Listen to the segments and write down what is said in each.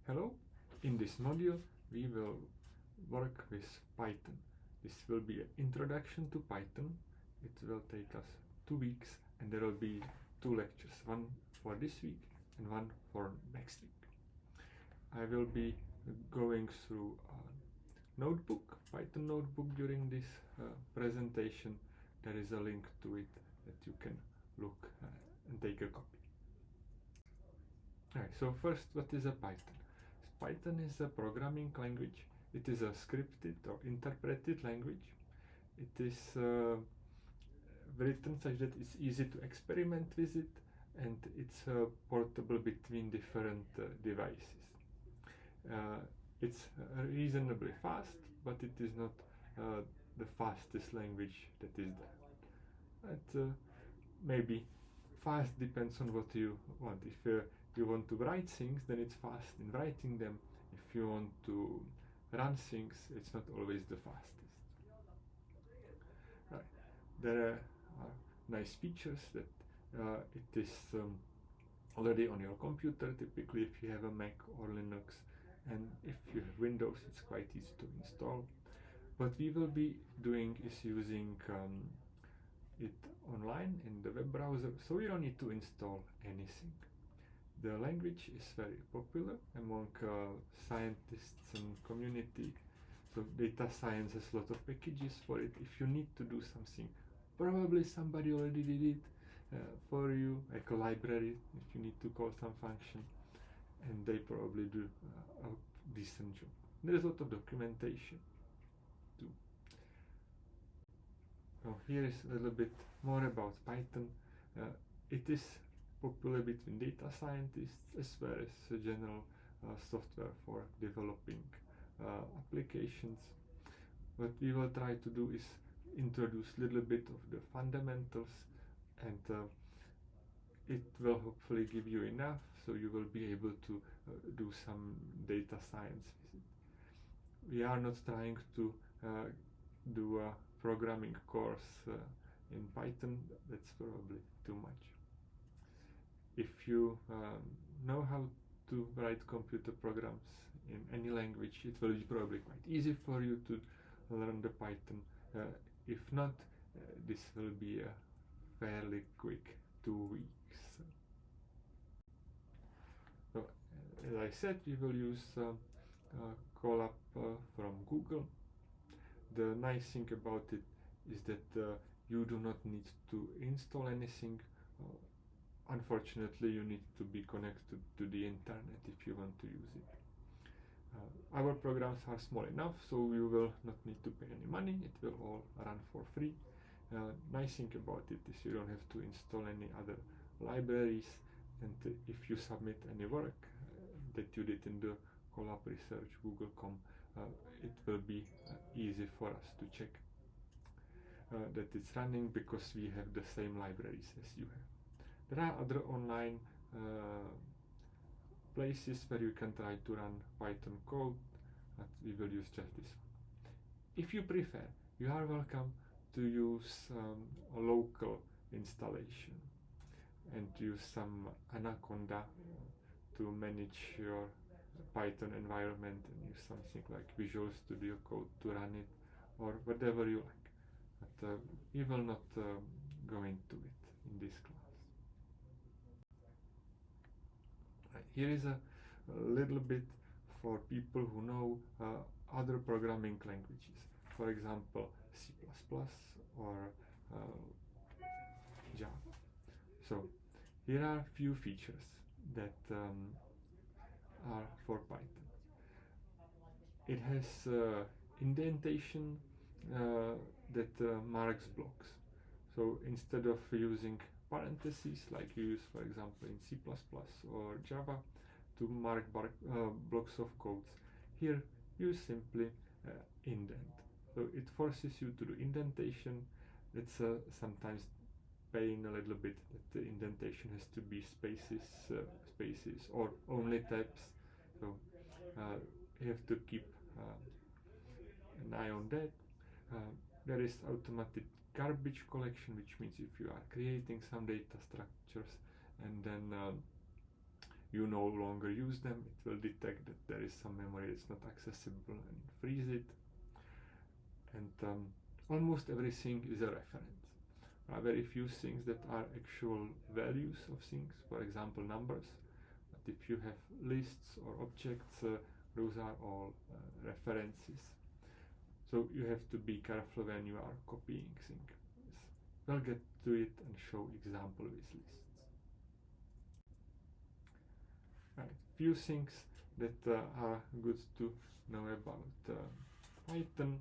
Hello, in this module we will work with Python. This will be an introduction to Python. It will take us 2 weeks and there will be 2 lectures, one for this week and one for next week. I will be going through a notebook, Python notebook during this presentation. There is a link to it that you can look and take a copy. Alright, so first, what is a Python? Python is a programming language. It is a scripted or interpreted language. It is written such that it's easy to experiment with it, and it's portable between different devices. It's reasonably fast, but it is not the fastest language that is there. But maybe fast depends on what you want. If you want to write things, then it's fast in writing them. If you want to run things, it's not always the fastest. Right. There are nice features that it is already on your computer, typically if you have a Mac or Linux, and if you have Windows, it's quite easy to install. What we will be doing is using it online in the web browser, so you don't need to install anything. The language is very popular among scientists and community. So data science has a lot of packages for it. If you need to do something, probably somebody already did it for you, like a library, if you need to call some function, and they probably do a decent job. There's a lot of documentation too. Now here is a little bit more about Python. It is popular between data scientists as well as general software for developing applications. What we will try to do is introduce a little bit of the fundamentals, and it will hopefully give you enough so you will be able to do some data science with it. We are not trying to do a programming course in Python. That's probably too much. If you know how to write computer programs in any language, it will be probably quite easy for you to learn the Python. If not, this will be a fairly quick 2 weeks. So, as I said, we will use Colab from Google. The nice thing about it is that you do not need to install anything. Unfortunately, you need to be connected to the internet if you want to use it. Our programs are small enough, so you will not need to pay any money. It will all run for free. Nice thing about it is you don't have to install any other libraries, and if you submit any work that you did in the Colab Research Google.com, it will be easy for us to check that it's running, because we have the same libraries as you have. There are other online places where you can try to run Python code, but we will use just this one. If you prefer, you are welcome to use a local installation and use some Anaconda to manage your Python environment, and use something like Visual Studio Code to run it, or whatever you like. But we will not go into it in this class. Here is a little bit for people who know other programming languages, for example C++ or Java. So here are few features that are for Python. It has indentation that marks blocks. So instead of using parentheses like you use, for example, in C++ or Java to mark blocks of codes, here you simply indent. So it forces you to do indentation. It's sometimes pain a little bit that the indentation has to be spaces or only tabs. So you have to keep an eye on that. There is automatic garbage collection, which means if you are creating some data structures and then you no longer use them, it will detect that there is some memory that's not accessible and freeze it. And almost everything is a reference. There are very few things that are actual values of things, for example numbers, but if you have lists or objects, those are all references. So you have to be careful when you are copying things. We'll get to it and show example with lists. Right, few things that are good to know about Python.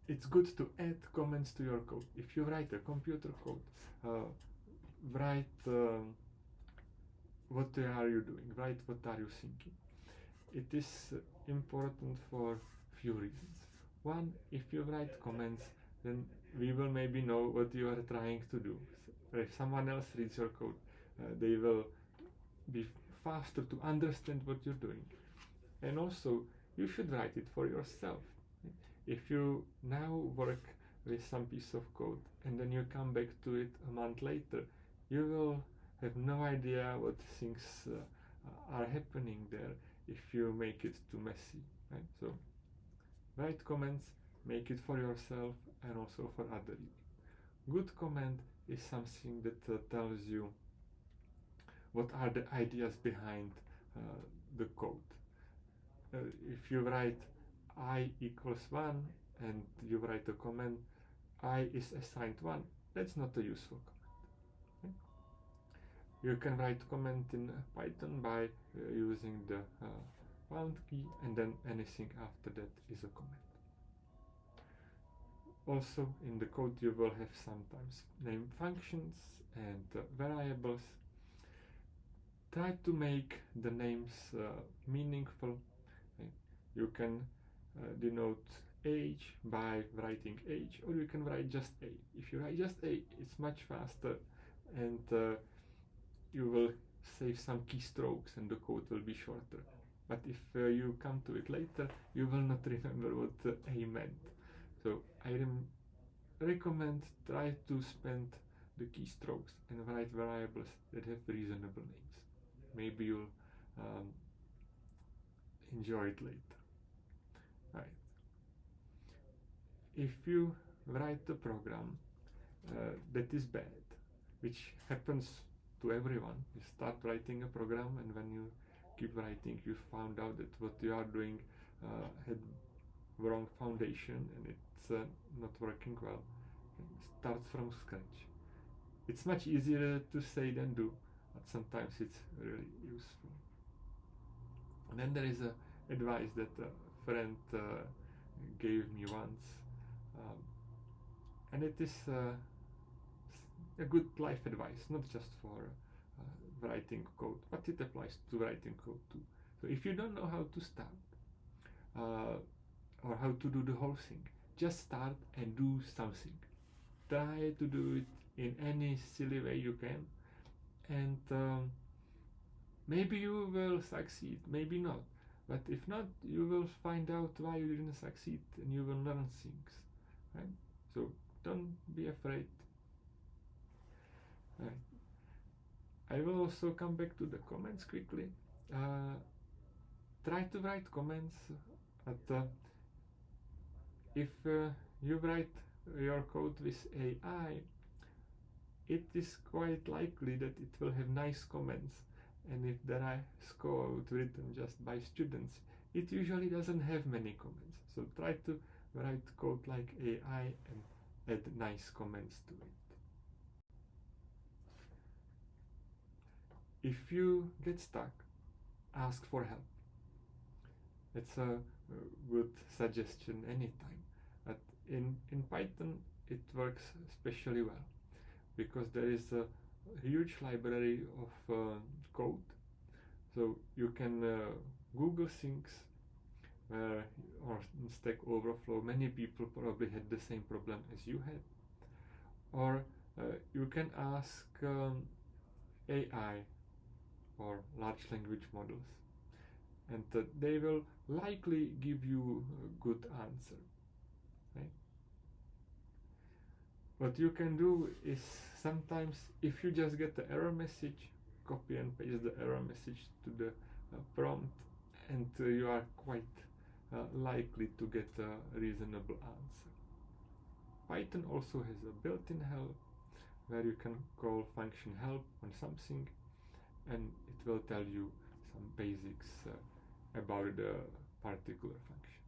It's good to add comments to your code. If you write a computer code, write what are you doing, write what are you thinking. It is important for few reasons. One, if you write comments, then we will maybe know what you are trying to do. So if someone else reads your code, they will be faster to understand what you're doing. And also, you should write it for yourself. If you now work with some piece of code and then you come back to it a month later, you will have no idea what things are happening there if you make it too messy. Right? So write comments, make it for yourself and also for others. Good comment is something that tells you what are the ideas behind the code. If you write I equals 1 and you write a comment I is assigned 1, that's not a useful comment. Okay? You can write comment in Python by using the pound key, and then anything after that is a comment. Also in the code you will have sometimes name functions and variables. Try to make the names meaningful. Okay? You can denote age by writing age, or you can write just A. If you write just A, it's much faster, and you will save some keystrokes and the code will be shorter. But if you come to it later, you will not remember what A meant. So I recommend try to spend the keystrokes and write variables that have reasonable names. Maybe you'll enjoy it later. Right. If you write a program that is bad, which happens to everyone, you start writing a program and when you keep writing you found out that what you are doing had wrong foundation and it's not working well. Start from scratch. It's much easier to say than do, but sometimes it's really useful. And then there is a advice that a friend gave me once, and it is a good life advice, not just for writing code, but it applies to writing code too. So if you don't know how to start or how to do the whole thing, just start and do something. Try to do it in any silly way you can, and maybe you will succeed, maybe not. But if not, you will find out why you didn't succeed and you will learn things. Right? So don't be afraid. Right. I will also come back to the comments quickly. Try to write comments, but if you write your code with AI, it is quite likely that it will have nice comments. And if there is code written just by students, it usually doesn't have many comments. So try to write code like AI and add nice comments to it. If you get stuck, ask for help. It's a good suggestion anytime. But in Python it works especially well because there is a huge library of code. So you can Google things or in Stack Overflow. Many people probably had the same problem as you had. Or you can ask AI or large language models, and they will likely give you a good answer. Right? What you can do is sometimes if you just get the error message, copy and paste the error message to the prompt, and you are quite likely to get a reasonable answer. Python also has a built-in help where you can call function help on something, and it will tell you some basics about the particular function.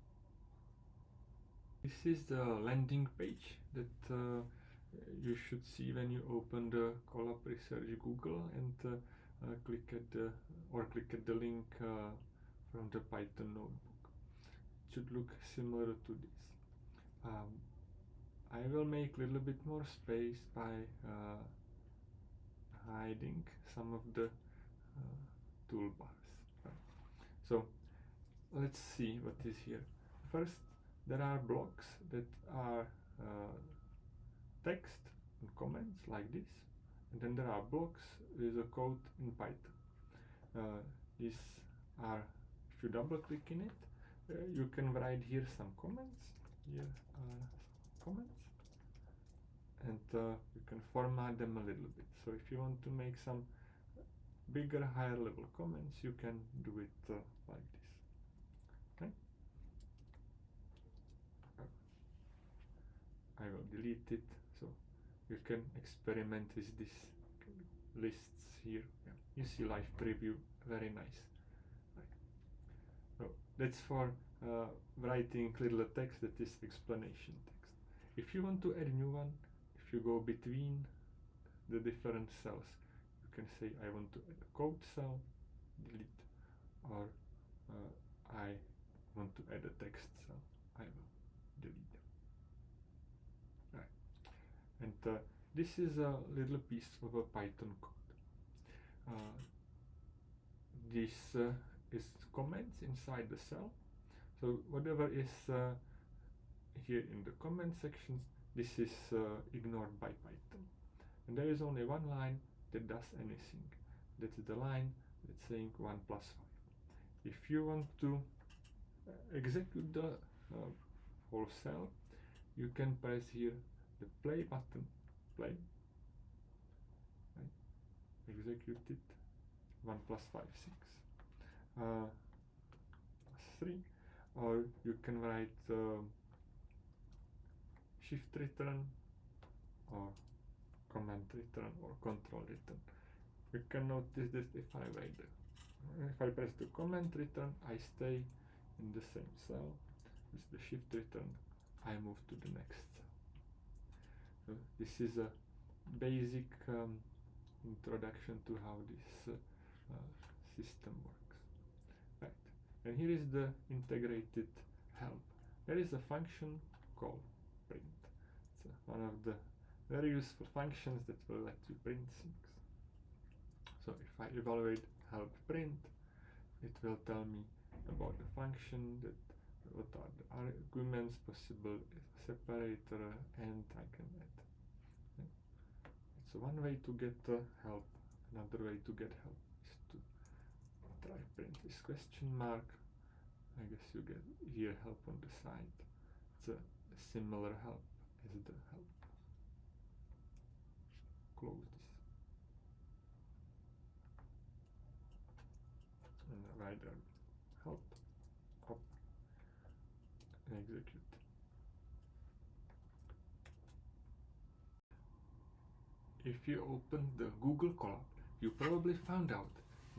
This is the landing page that you should see when you open the Colab Research Google and click at the link from the Python notebook. It should look similar to this. I will make a little bit more space by hiding some of the toolbars. So let's see what is here. First, there are blocks that are text and comments like this, and then there are blocks with a code in Python. These are, if you double click in it, you can write here some comments. Here are comments, and you can format them a little bit. So if you want to make some bigger, higher level comments, you can do it like this. Okay. I will delete it, so you can experiment with these lists here. Yeah. You see live preview, very nice. Right. So that's for writing little text that is explanation text. If you want to add a new one, if you go between the different cells, you can say I want to add a code cell, delete, or I want to add a text cell, I will delete them. Right. And this is a little piece of a Python code. This is comments inside the cell. So whatever is here in the comment sections, this is ignored by Python. And there is only one line that does anything. That's the line that's saying 1 plus 5. If you want to execute the whole cell, you can press here the play button, play, right? Execute it, 1 plus 5, 6, plus 3, or you can write shift return, or command return, or control return. You can notice that if I press the command return, I stay in the same cell. With the shift return, I move to the next cell. So this is a basic introduction to how this system works. Right. And here is the integrated help. There is a function called print. It's one of the very useful functions that will let you print things. So if I evaluate help print, it will tell me about the function, that what are the arguments possible, separator, and I can add. Okay. It's one way to get help. Another way to get help is to try print this question mark. I guess you get here help on the side. It's a similar help as the help. Close this. And write help, up, and execute. If you open the Google Colab, you probably found out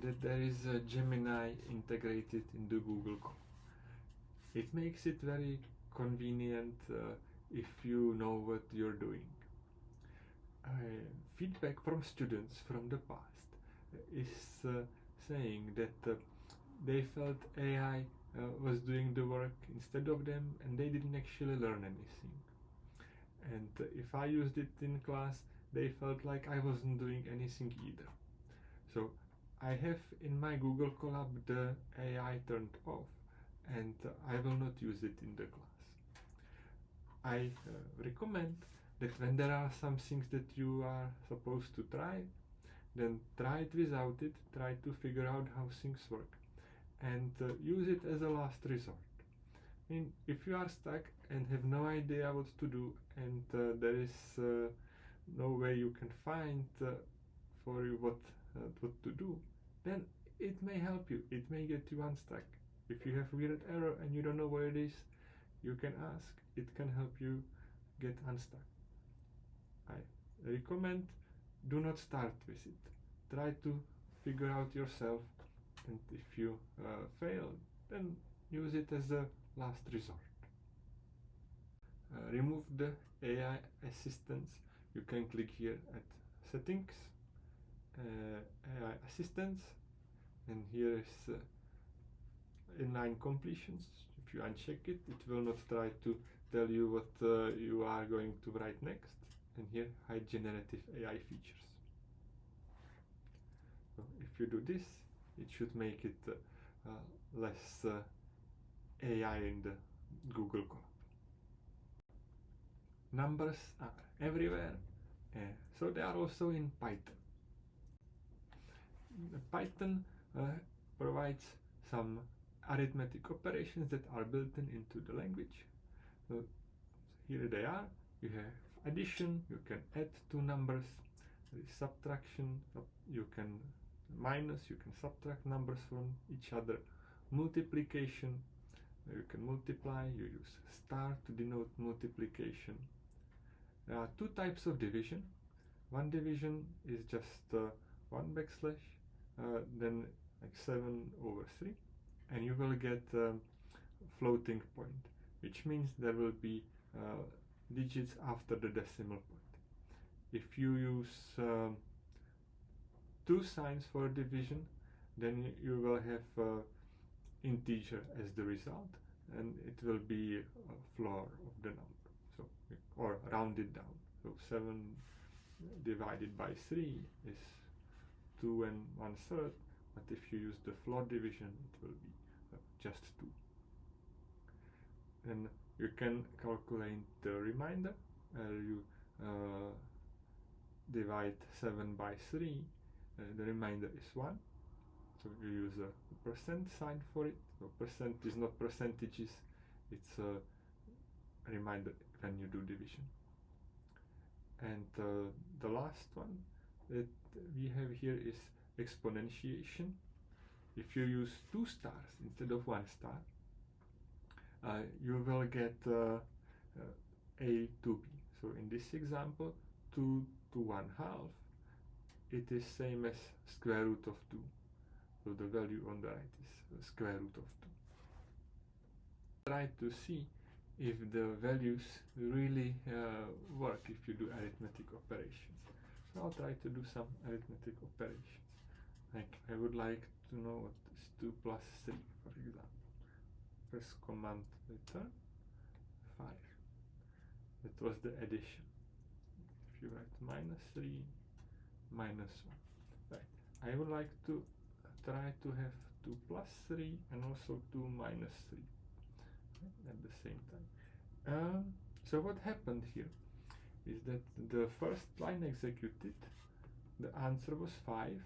that there is a Gemini integrated in the Google Colab. It makes it very convenient if you know what you're doing. Feedback from students from the past is saying that they felt AI was doing the work instead of them, and they didn't actually learn anything. And if I used it in class, they felt like I wasn't doing anything either. So I have in my Google Colab the AI turned off, and I will not use it in the class. I recommend that when there are some things that you are supposed to try, then try it without it, try to figure out how things work, and use it as a last resort. I mean, if you are stuck and have no idea what to do, and there is no way you can find for you what what to do, then it may help you, it may get you unstuck. If you have weird error and you don't know where it is, you can ask, it can help you get unstuck. I recommend, do not start with it. Try to figure out yourself, and if you fail, then use it as a last resort. Remove the AI assistants. You can click here at settings, AI assistants, and here is inline completions. If you uncheck it, it will not try to tell you what you are going to write next. And here, hide generative AI features. So if you do this, it should make it less AI in the Google Colab. Numbers are everywhere, so they are also in Python. Python provides some arithmetic operations that are built into the language. So here they are. You have addition, you can add two numbers. There is subtraction, you can minus, you can subtract numbers from each other. Multiplication, you can multiply, you use star to denote multiplication. There are two types of division. One division is just 1 backslash, then like 7/3, and you will get floating point, which means there will be digits after the decimal point. If you use two signs for division, then you will have integer as the result, and it will be a floor of the number, so or rounded down. So 7 divided by 3 is 2 1/3, but if you use the floor division, it will be just 2. And you can calculate the remainder. You divide 7 by 3, the remainder is 1. So you use a percent sign for it. So percent is not percentages, it's a remainder when you do division. And the last one that we have here is exponentiation. If you use 2 stars instead of 1 star, you will get a to b. So in this example, 2 to 1/2, it is same as square root of 2. So the value on the right is square root of 2. Try to see if the values really work if you do arithmetic operations. So I'll try to do some arithmetic operations. Like I would like to know what is 2 plus 3, for example. First command return 5. That was the addition. If you write -3, -1. Right. I would like to try to have 2 plus 3 and also 2 minus 3 at the same time. So what happened here is that the first line executed, the answer was 5,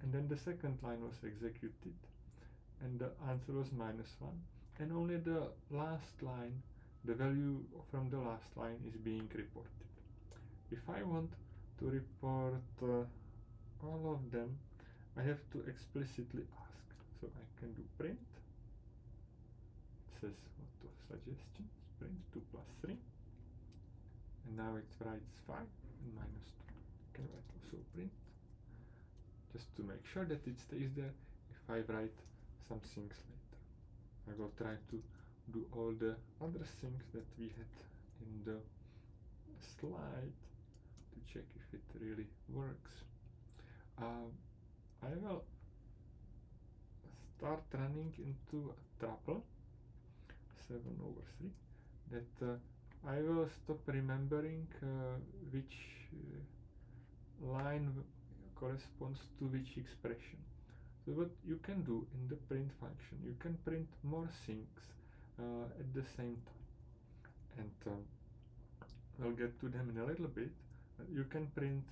and then the second line was executed, and the answer was -1, and only the last line, the value from the last line is being reported. If I want to report all of them, I have to explicitly ask. So I can do print. It says what of suggestions, print 2 plus 3, and now it writes 5 and -2. I can write also print, just to make sure that it stays there if I write some things later. I will try to do all the other things that we had in the slide to check if it really works. I will start running into a trouble, 7/3, that I will stop remembering which line corresponds to which expression. So what you can do in the print function, you can print more things at the same time, and we'll get to them in a little bit. You can print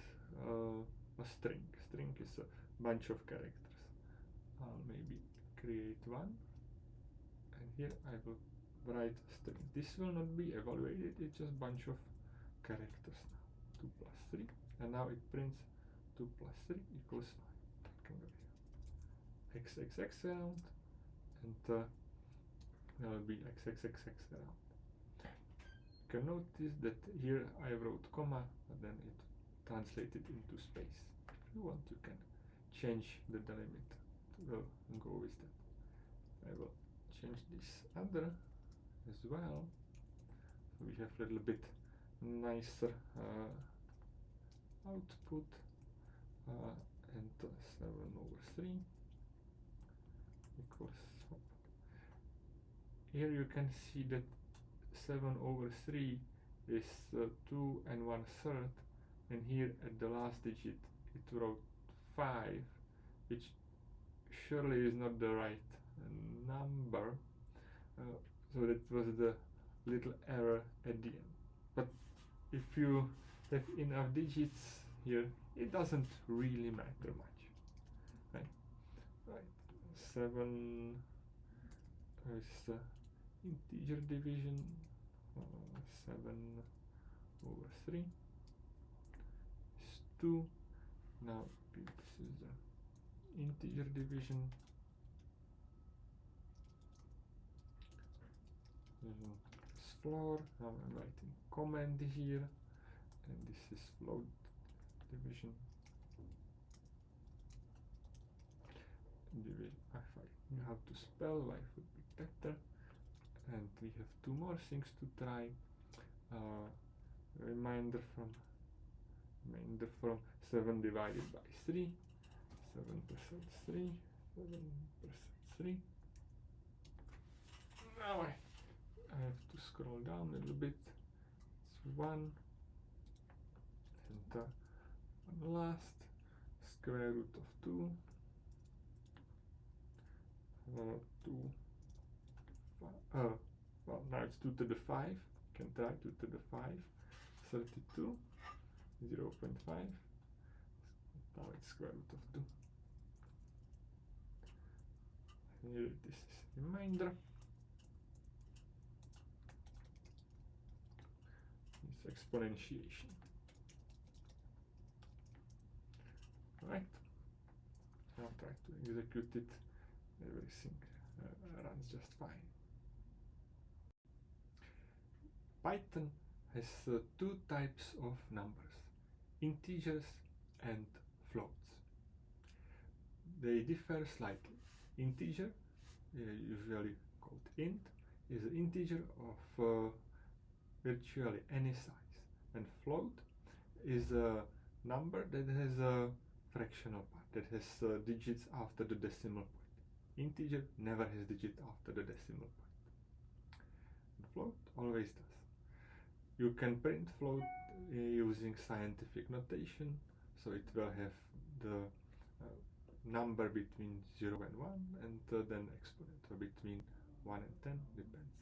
a string. String is a bunch of characters. I'll maybe create one, and here I will write a string. This will not be evaluated, it's just a bunch of characters now. 2 plus 3, and now it prints 2 plus 3 equals 5. I can go here. X around, and there will be x around. You can notice that here I wrote comma, but then it translated into space. If you want, you can change the delimiter. We'll go with that. I will change this other as well. So we have a little bit nicer output, and 7/3 equals, here you can see that 7/3 is 2 1/3, and here at the last digit it wrote 5, which surely is not the right number, so that was the little error at the end. But if you have enough digits here, it doesn't really matter much, right? 7 is integer division, 7/3 is 2. Now this is the integer division. This floor, now I'm writing command here, and this is float division. If I knew how to spell, life would be better. And we have 2 more things to try. Remainder from 7 divided by 3, 7% 3, 7% 3. Now I have to scroll down a little bit. It's 1, and one last, square root of 2, 2, well, now it's 2 to the 5. You can try 2 to the 5, 32, 0.5. Now it's square root of 2. Here this is remainder. It's exponentiation. Right? Now try to execute it. Everything runs just fine. Python has 2 types of numbers, integers and floats. They differ slightly. Integer, usually called int, is an integer of virtually any size, and float is a number that has a fractional part, that has digits after the decimal point. Integer never has digit after the decimal point. The float always does. You can print float using scientific notation, so it will have the number between 0 and 1, and then exponent, or between 1 and 10, depends.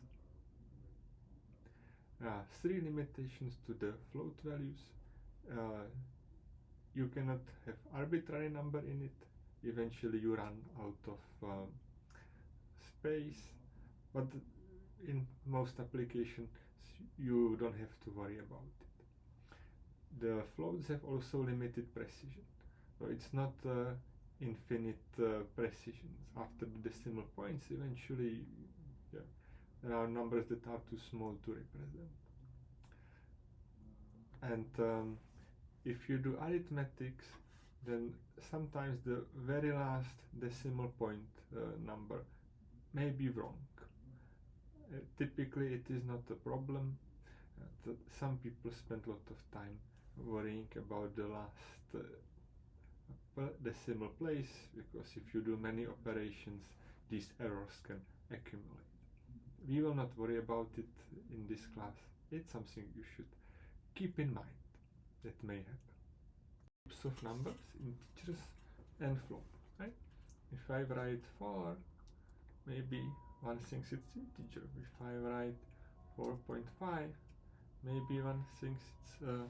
3 limitations to the float values. You cannot have arbitrary number in it. Eventually you run out of space, but in most applications you don't have to worry about it. The floats have also limited precision, so it's not infinite precision. After the decimal points, eventually there are numbers that are too small to represent. And if you do arithmetics, then sometimes the very last decimal point number may be wrong. Typically it is not a problem. Some people spend a lot of time worrying about the last decimal place, because if you do many operations, these errors can accumulate. We will not worry about it in this class. It's something you should keep in mind that may happen. Types of numbers, integers and float, right? If I write 4, maybe one thinks it's integer. If I write 4.5, maybe one thinks it's a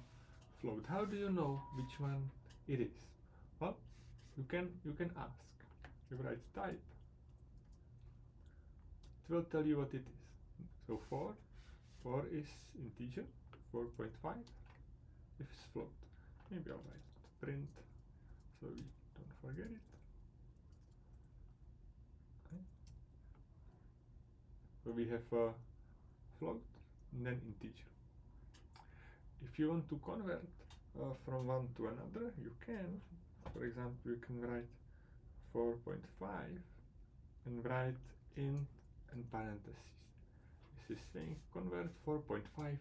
float. How do you know which one it is? Well, you can ask. You write type, it will tell you what it is. So 4 is integer, 4.5 if it's float. Maybe I'll write print so we don't forget it. Okay. So we have a float and then integer. If you want to convert from one to another, you can. For example, you can write 4.5 and write int and parentheses. This is saying convert 4.5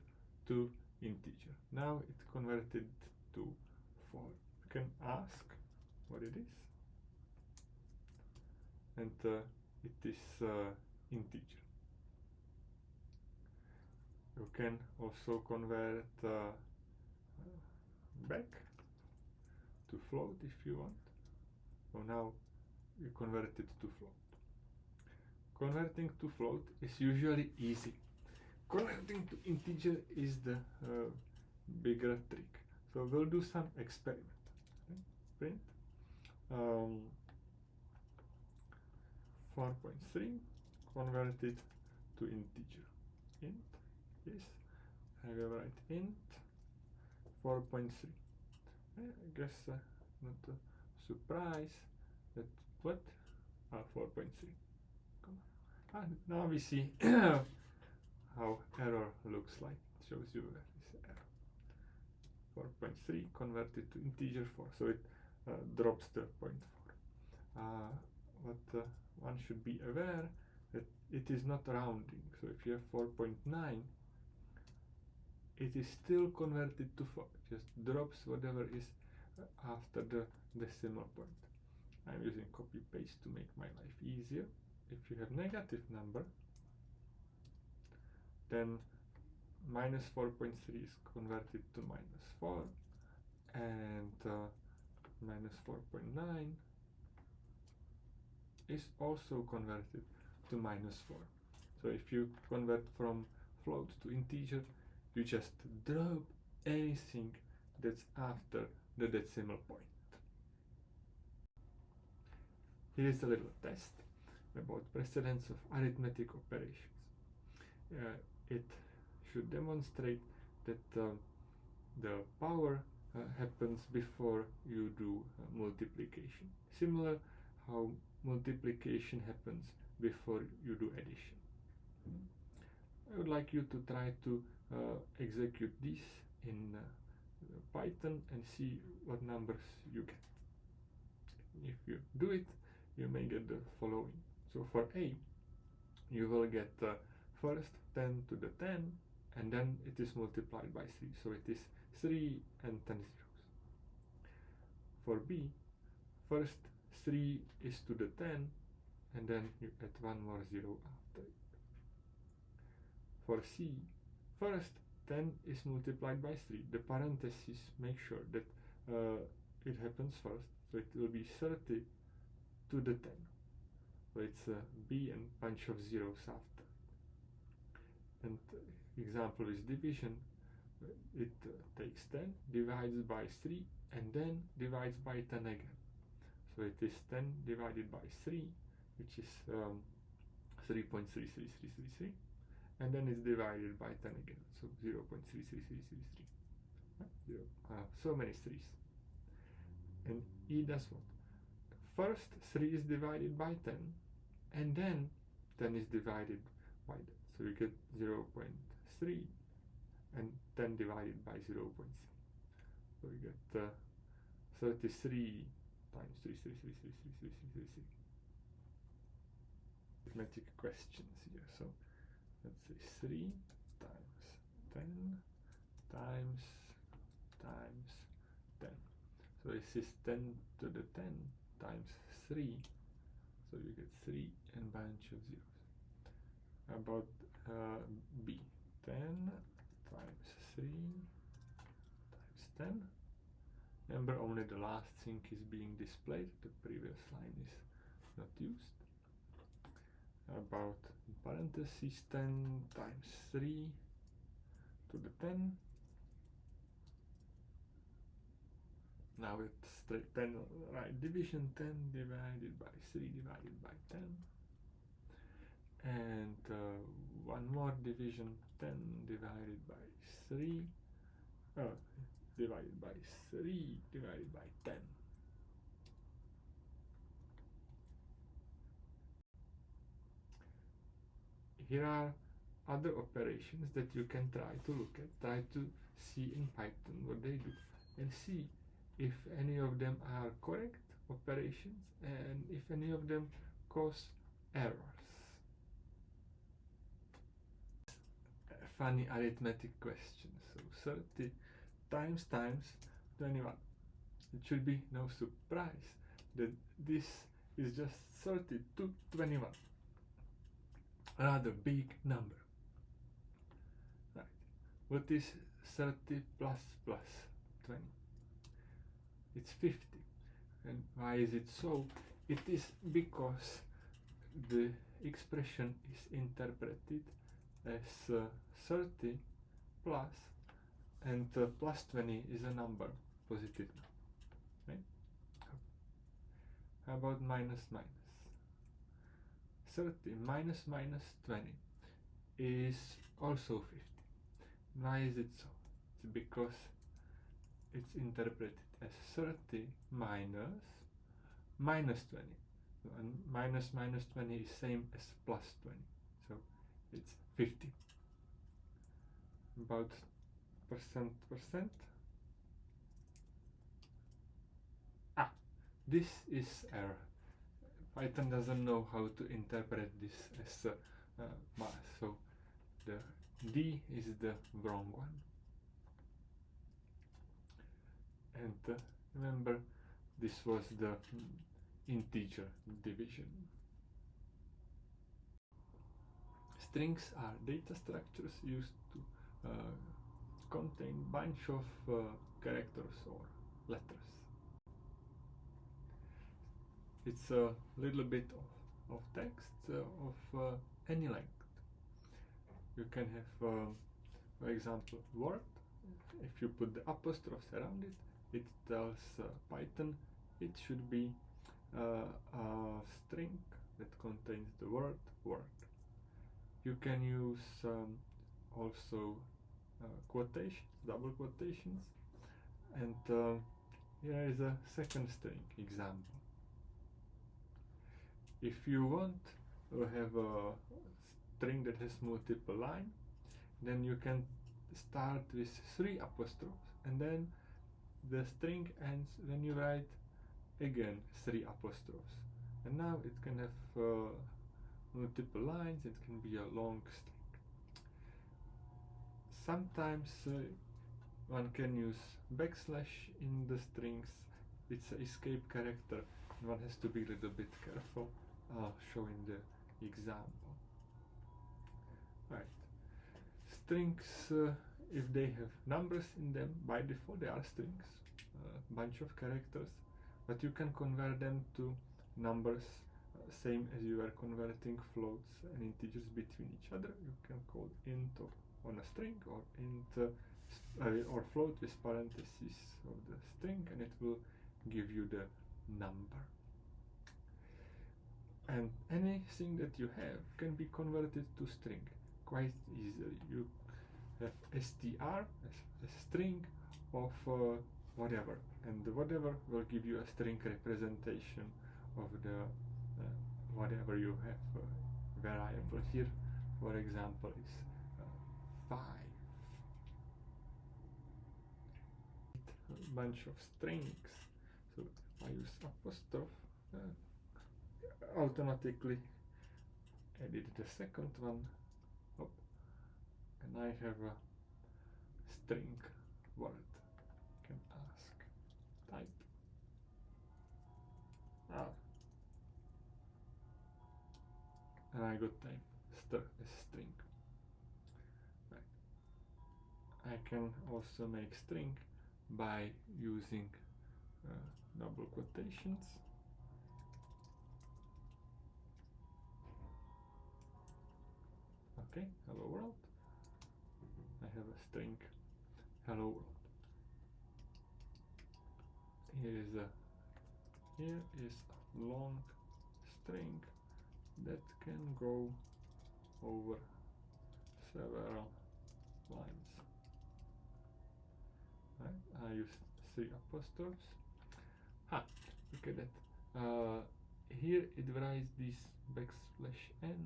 to integer. Now it's converted to 4. You can ask what it is, and it is integer. You can also convert back to float if you want. So now you convert it to float. Converting to float is usually easy. Converting to integer is the bigger trick. So we'll do some experiment. Okay. Print 4.3 converted to integer. Int is, I will write int 4.3. I guess not a surprise that what? 4.3. Now we see how error looks like. It shows you where is error. 4.3 converted to integer 4, so it drops the 0.4. What one should be aware that it is not rounding. So if you have 4.9, it is still converted to 4. Just drops whatever is after the decimal point. I'm using copy paste to make my life easier. If you have negative number, then minus 4.3 is converted to minus 4, and minus 4.9 is also converted to minus 4. So if you convert from float to integer, you just drop anything that's after the decimal point. Here is a little test about precedence of arithmetic operations. It should demonstrate that the power happens before you do multiplication. Similar how multiplication happens before you do addition. I would like you to try to execute this in Python and see what numbers you get. If you do it, you may get the following. So for A, you will get first 10 to the 10, and then it is multiplied by 3. So it is 3 and 10 zeros. For B, first 3 is to the 10, and then you add one more 0 after it. For C, first 10 is multiplied by 3. The parentheses make sure that it happens first, so it will be 30 to the 10. So it's B and bunch of zeros after. And example is division. It takes 10, divides by 3, and then divides by 10 again. So it is 10 divided by 3, which is 3.33333, and then it's divided by 10 again, so 0.33333. So many 3's. And E does what? First 3 is divided by 10, and then 10 is divided by that. So you get 0.3 and 10 divided by 0.3. So you get 33 times 3. Arithmetic questions here. So let's say 3 times 10 times 10. So this is 10 to the 10 times 3. So you get 3 and bunch of zeros. About B, 10 times 3 times 10. Remember, only the last thing is being displayed, the previous line is not used. About parentheses 10 times 3 to the 10. Now it's straight 10, right? Division 10 divided by 3 divided by 10. And one more division, 10 divided by 3. Divided by 3 divided by 10. here are other operations that you can try to look at, try to see in Python what they do, and see if any of them are correct operations and if any of them cause errors. A funny arithmetic question. So 30 times 21. It should be no surprise that this is just 30 to 21. Rather big number. Right. What is 30 plus 20? It's 50. And why is it so? It is because the expression is interpreted as 30 plus, and plus 20 is a number, positive number. Right? How about minus minus? 30 minus 20 is also 50. Why is it so? It's because it's interpreted as 30 minus 20. And minus 20 is same as plus 20. So it's 50. About percent. This is error. Python doesn't know how to interpret this as math, so the D is the wrong one. And remember, this was the integer division. Strings are data structures used to contain bunch of characters or letters. It's a little bit of text of any length. You can have, for example, word. If you put the apostrophes around it, it tells Python it should be a string that contains the word word. You can use also quotations, double quotations, and here is a second string example. If you want to have a string that has multiple lines, then you can start with 3 apostrophes, and then the string ends when you write again 3 apostrophes. And now it can have multiple lines, it can be a long string. Sometimes one can use backslash in the strings. It's an escape character. One has to be a little bit careful showing the example. Right. Strings, if they have numbers in them, by default they are strings, bunch of characters, but you can convert them to numbers, same as you are converting floats and integers between each other. You can call int on a string, or int or float with parentheses of the string, and it will give you the number. And anything that you have can be converted to string quite easily. You have str as a string of whatever, and the whatever will give you a string representation of the whatever you have. Variable here, for example, is 5. A bunch of strings. So if I use apostrophe, automatically edit the second one up, and I have a string word. You can ask type and I got time string. Right. I can also make string by using double quotations. Okay, hello world. I have a string hello world. Here is a long string that can go over several lines. Right? I use 3 apostrophes. Look at that. Here it writes this backslash n,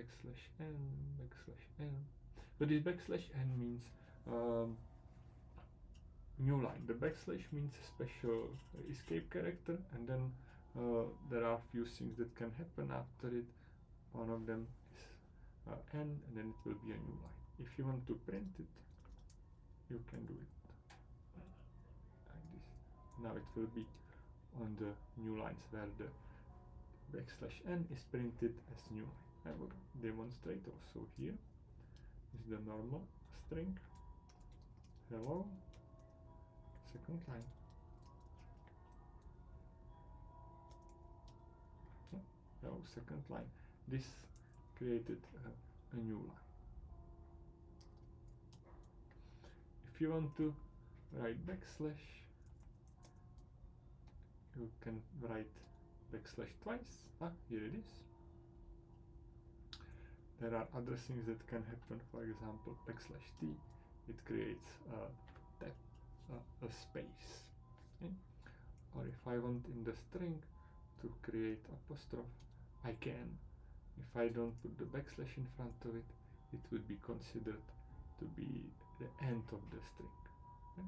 backslash n. So this backslash n means new line. The backslash means a special escape character, and then there are few things that can happen after it. One of them is n, and then it will be a new line. If you want to print it, you can do it like this. Now it will be on the new lines where the backslash n is printed as new line. I will demonstrate also here. Is the normal string. Hello. Second line. Hello, second line. This created a new line. If you want to write backslash, you can write backslash twice. Here it is. There are other things that can happen. For example, backslash t, it creates a tab, a space. Okay? Or if I want in the string to create apostrophe, I can. If I don't put the backslash in front of it, it would be considered to be the end of the string. Okay?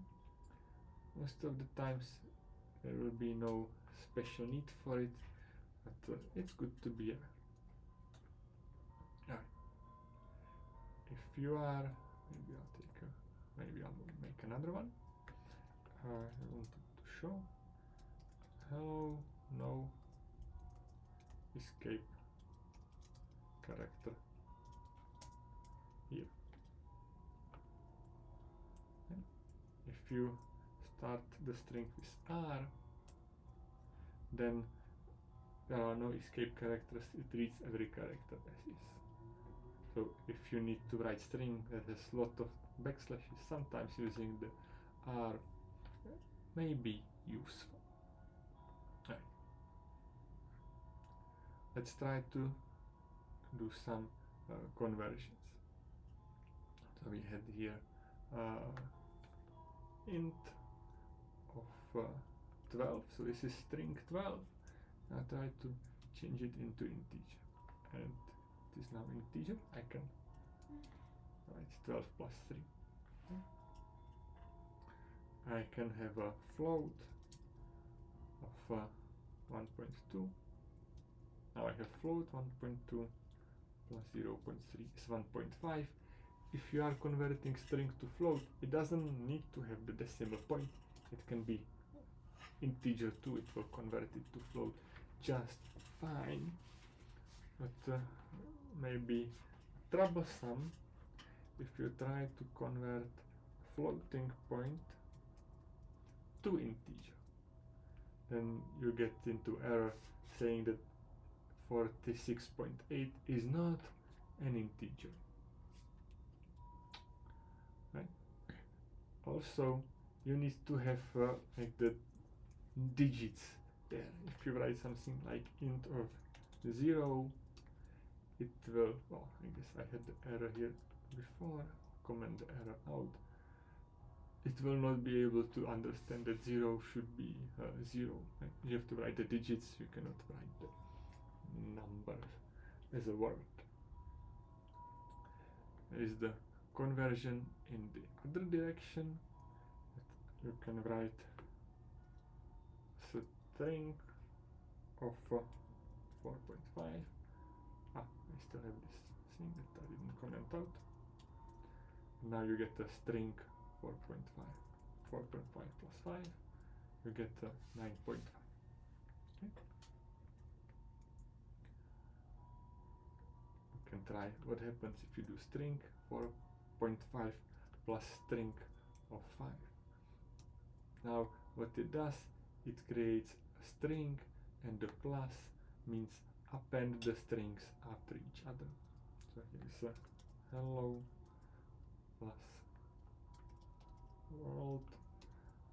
Most of the times there will be no special need for it, but it's good to be aware. If you are, maybe I'll make another one. I wanted to show hello, no escape character here. Okay. If you start the string with R, then there are no escape characters, it reads every character as is. So if you need to write string that has a lot of backslashes, sometimes using the R may be useful. Right. Let's try to do some conversions. So we had here int of 12, so this is string 12. Now try to change it into integer, and it is now integer. I can write 12 plus 3. I can have a float of 1.2. Now I have float 1.2 plus 0.3 is 1.5. If you are converting string to float, it doesn't need to have the decimal point. It can be integer too, it will convert it to float just fine. But maybe troublesome if you try to convert floating point to integer. Then you get into error saying that 46.8 is not an integer. Right? Also, you need to have like the digits there. If you write something like int of 0, it will, well, I guess I had the error here before, comment the error out. It will not be able to understand that 0 should be 0. Right? You have to write the digits, you cannot write the number as a word. There is the conversion in the other direction. You can write string of 4.5. I still have this thing that I didn't comment out. Now you get a string 4.5. 4.5 plus 5, you get 9.5. Okay. You can try what happens if you do string 4.5 plus string of 5. Now what it does, it creates a string, and the plus means append the strings after each other. So here's a hello plus world.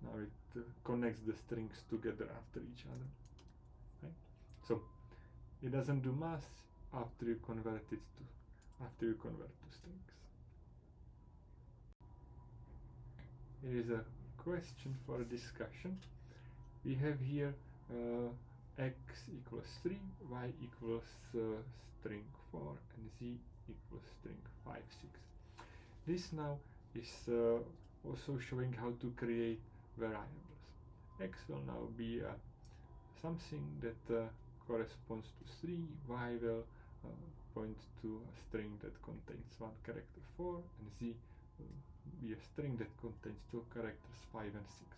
Now it connects the strings together after each other. Right? So it doesn't do math after you convert to strings. Here is a question for discussion. We have here x equals 3, y equals string 4, and z equals string 5, 6. This now is also showing how to create variables. X will now be something that corresponds to 3, y will point to a string that contains one character 4, and z will be a string that contains two characters 5 and 6.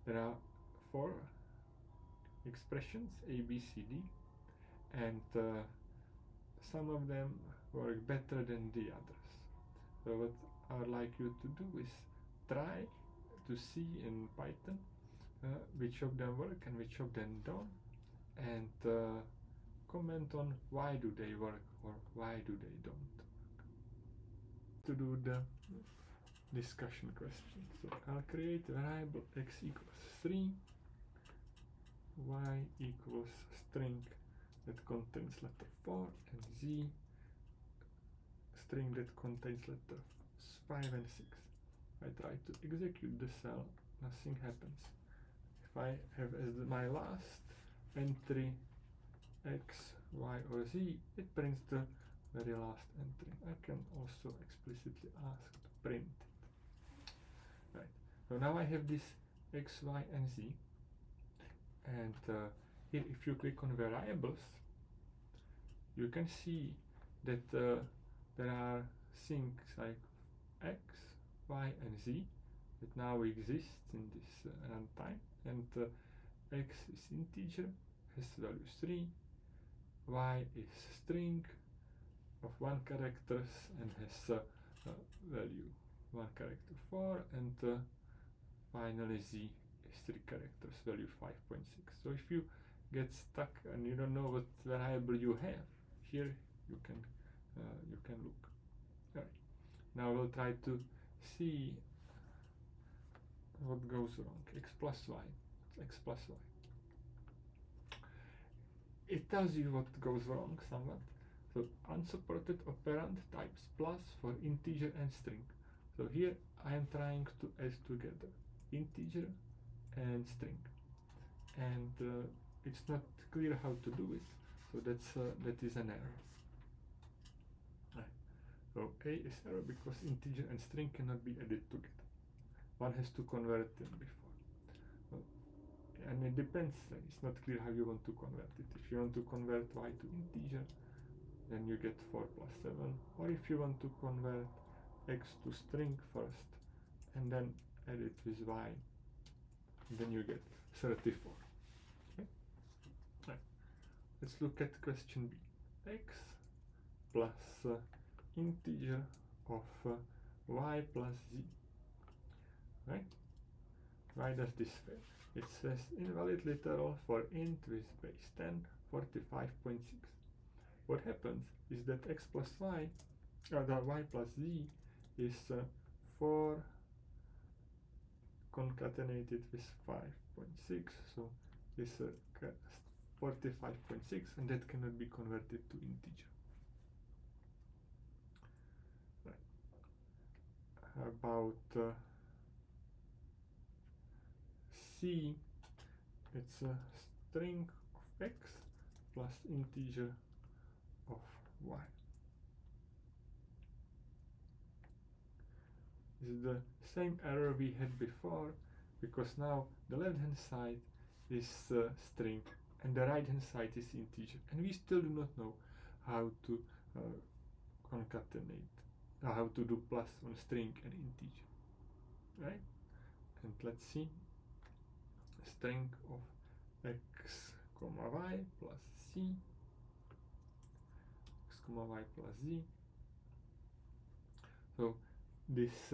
There are 4 expressions A, B, C, D, and some of them work better than the others. So what I'd like you to do is try to see in Python which of them work and which of them don't, and comment on why do they work or why do they don't work. To do the discussion question, so I'll create a variable x equals 3, y equals string that contains letter 4, and z string that contains letter 5 and 6. I try to execute the cell, nothing happens. If I have as my last entry x, y, or z, it prints the very last entry. I can also explicitly ask to print it. Right. So now I have this x, y, and z, and here if you click on variables, you can see that there are things like x, y, and z that now exist in this runtime, and x is integer, has value 3, y is string of 1 characters and has value 1 character 4, and finally z is 3 characters, value 5.6. So if you get stuck and you don't know what variable you have, here you can look. Right. Now we'll try to see what goes wrong. X plus y. X plus y. It tells you what goes wrong somewhat. So unsupported operand types plus for integer and string. So here I am trying to add together integer and string, and it's not clear how to do it. So that is an error. Right. So A is error because integer and string cannot be added together. One has to convert them before. And it depends, it's not clear how you want to convert it. If you want to convert y to integer, then you get 4 plus 7. Or if you want to convert x to string first, and then add it with y, then you get 34. Okay? Right. Let's look at question B. X plus integer of y plus z. Right? Why does this fail? It says invalid literal for int with base 10, 45.6. What happens is that x plus y, or the y plus z, is 4 concatenated with 5.6, so it's 45.6, and that cannot be converted to integer. Right. How about C? It's a string of x plus integer of y. This is the same error we had before, because now the left hand side is string and the right hand side is integer, and we still do not know how to concatenate, how to do plus on string and integer, right? And let's see, string of x comma y plus c, x comma y plus z. So this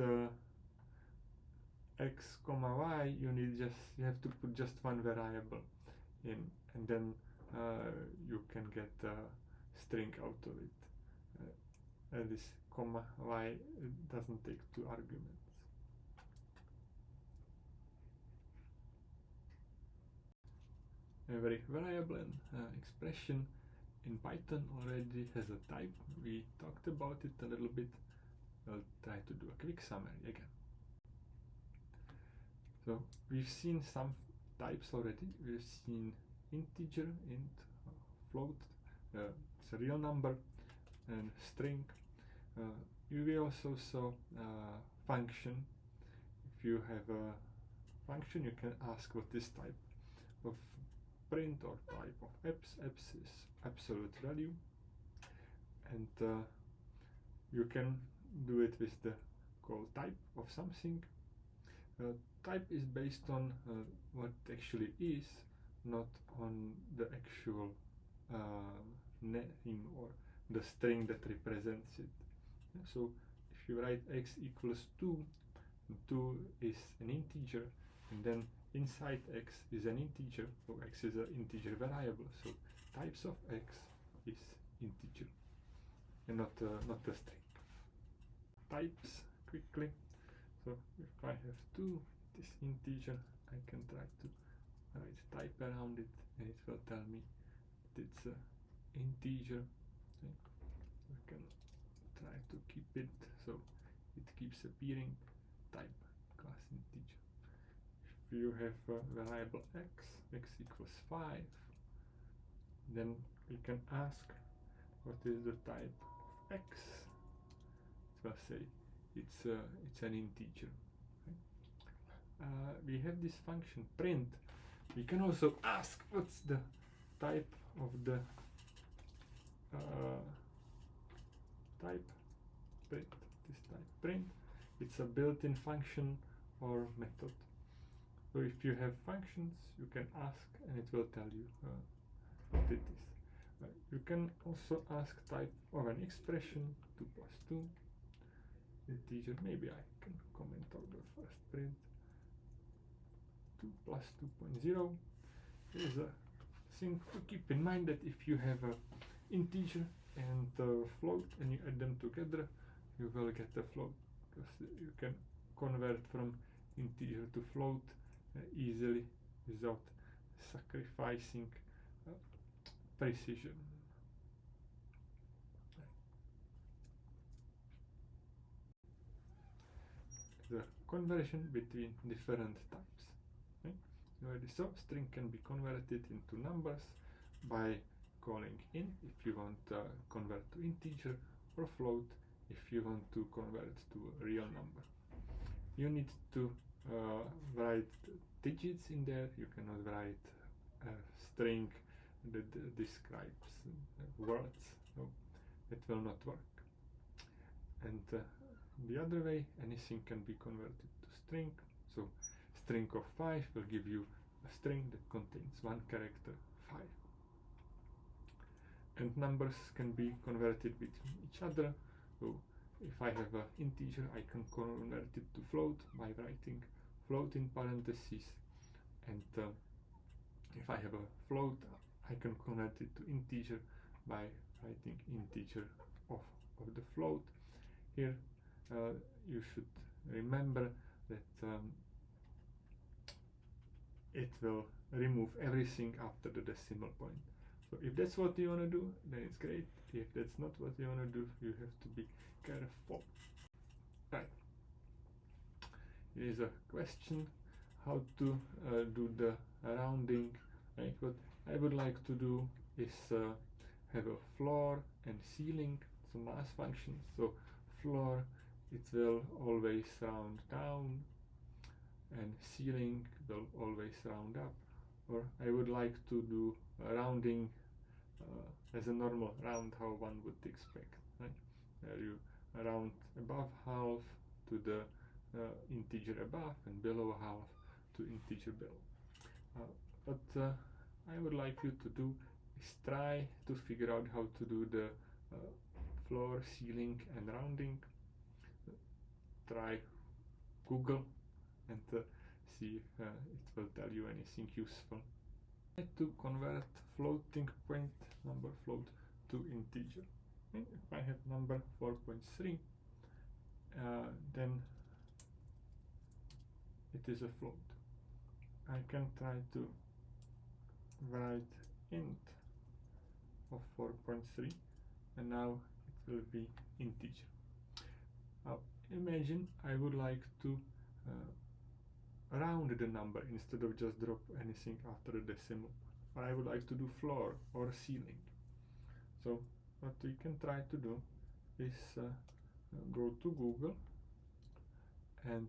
x comma y, you have to put just one variable in, and then you can get a string out of it. And this comma y doesn't take 2 arguments. Every variable and expression in Python already has a type. We talked about it a little bit. I'll try to do a quick summary again. So we've seen some types already. We've seen integer, int, float, it's a real number, and string. You will also saw function. If you have a function, you can ask what is type of print or type of apps. Apps is absolute value, and you can do it with the call type of something. Type is based on what actually is, not on the actual name or the string that represents it. So if you write x equals 2, 2 is an integer, and then inside x is an integer, so x is an integer variable, so types of x is integer and not a string. Types quickly. So if I have 2, this integer, I can try to write type around it, and it will tell me that it's an integer. Okay. We can try to keep it so it keeps appearing. Type class integer. If you have a variable x equals 5, then we can ask what is the type of x. It will say it's an integer. Okay. We have this function print. We can also ask what's the type of the type print. This type print. It's a built-in function or method. So if you have functions, you can ask, and it will tell you what it is. You can also ask type of an expression, 2 plus 2 integer. Maybe I can comment on the first print. 2 plus 2.0. There's a thing to keep in mind, that if you have an integer and a float and you add them together, you will get a float, because you can convert from integer to float easily without sacrificing precision. The conversion between different types. Okay? You already saw string can be converted into numbers by calling in if you want to convert to integer, or float if you want to convert to a real number. You need to write digits in there. You cannot write a string that describes words. No, it will not work. And the other way, anything can be converted to string. So string of 5 will give you a string that contains 1 character, 5. And numbers can be converted between each other. So if I have an integer, I can convert it to float by writing float in parentheses, and if I have a float, I can convert it to integer by writing integer of the float. Here you should remember that it will remove everything after the decimal point. So if that's what you want to do, then it's great. If that's not what you want to do, you have to be careful. Right. Here is a question how to do the rounding. Right? What I would like to do is have a floor and ceiling. It's a mass function. So floor, it will always round down, and ceiling will always round up. Or I would like to do a rounding as a normal round, how one would expect. Right? You round above half to the integer above, and below half to integer below. But I would like you to do is try to figure out how to do the floor, ceiling, and rounding. Try Google and see if it will tell you anything useful. Try to convert floating point number float to integer. Okay? If I have number 4.3, then it is a float. I can try to write int of 4.3, and now it will be integer. Now imagine I would like to round the number instead of just drop anything after the decimal. or I would like to do floor or ceiling. So what we can try to do is go to Google and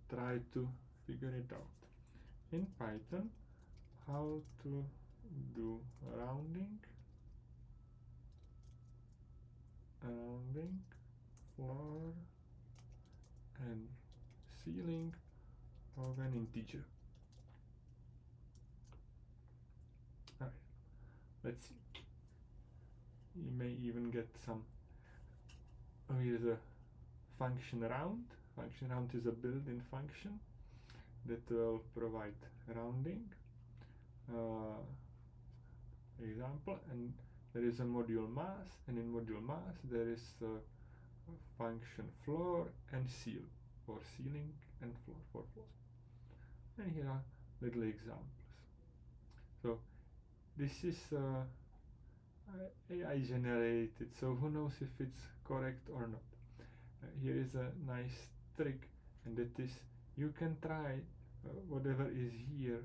try to figure it out. In Python, how to do rounding, floor and ceiling of an integer. Alright, let's see. You may even get some. Oh, here's a function round. Function round is a built-in function that will provide rounding. Example, and there is a module mass, and in module mass there is a function floor and seal, or ceiling and floor for floors. And here are little examples. So this is AI generated, so who knows if it's correct or not. Here is a nice trick, and that is you can try whatever is here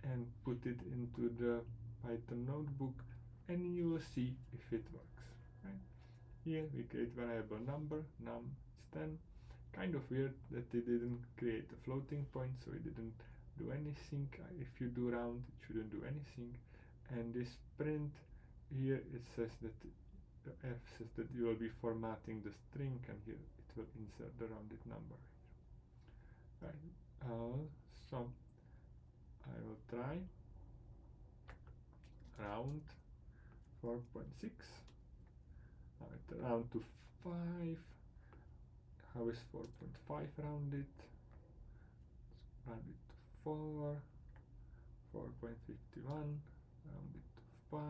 and put it into the Python notebook, and you will see if it works. Right? Here we create variable number, num is 10. Kind of weird that it didn't create a floating point, so it didn't do anything. If you do round, it shouldn't do anything. And this print here, it says that the F says that you will be formatting the string, and here it will insert the rounded number. Right. So I will try round 4.6. Round to 5. How is 4.5 rounded? Round it to 4. 4.51. Round it to 5.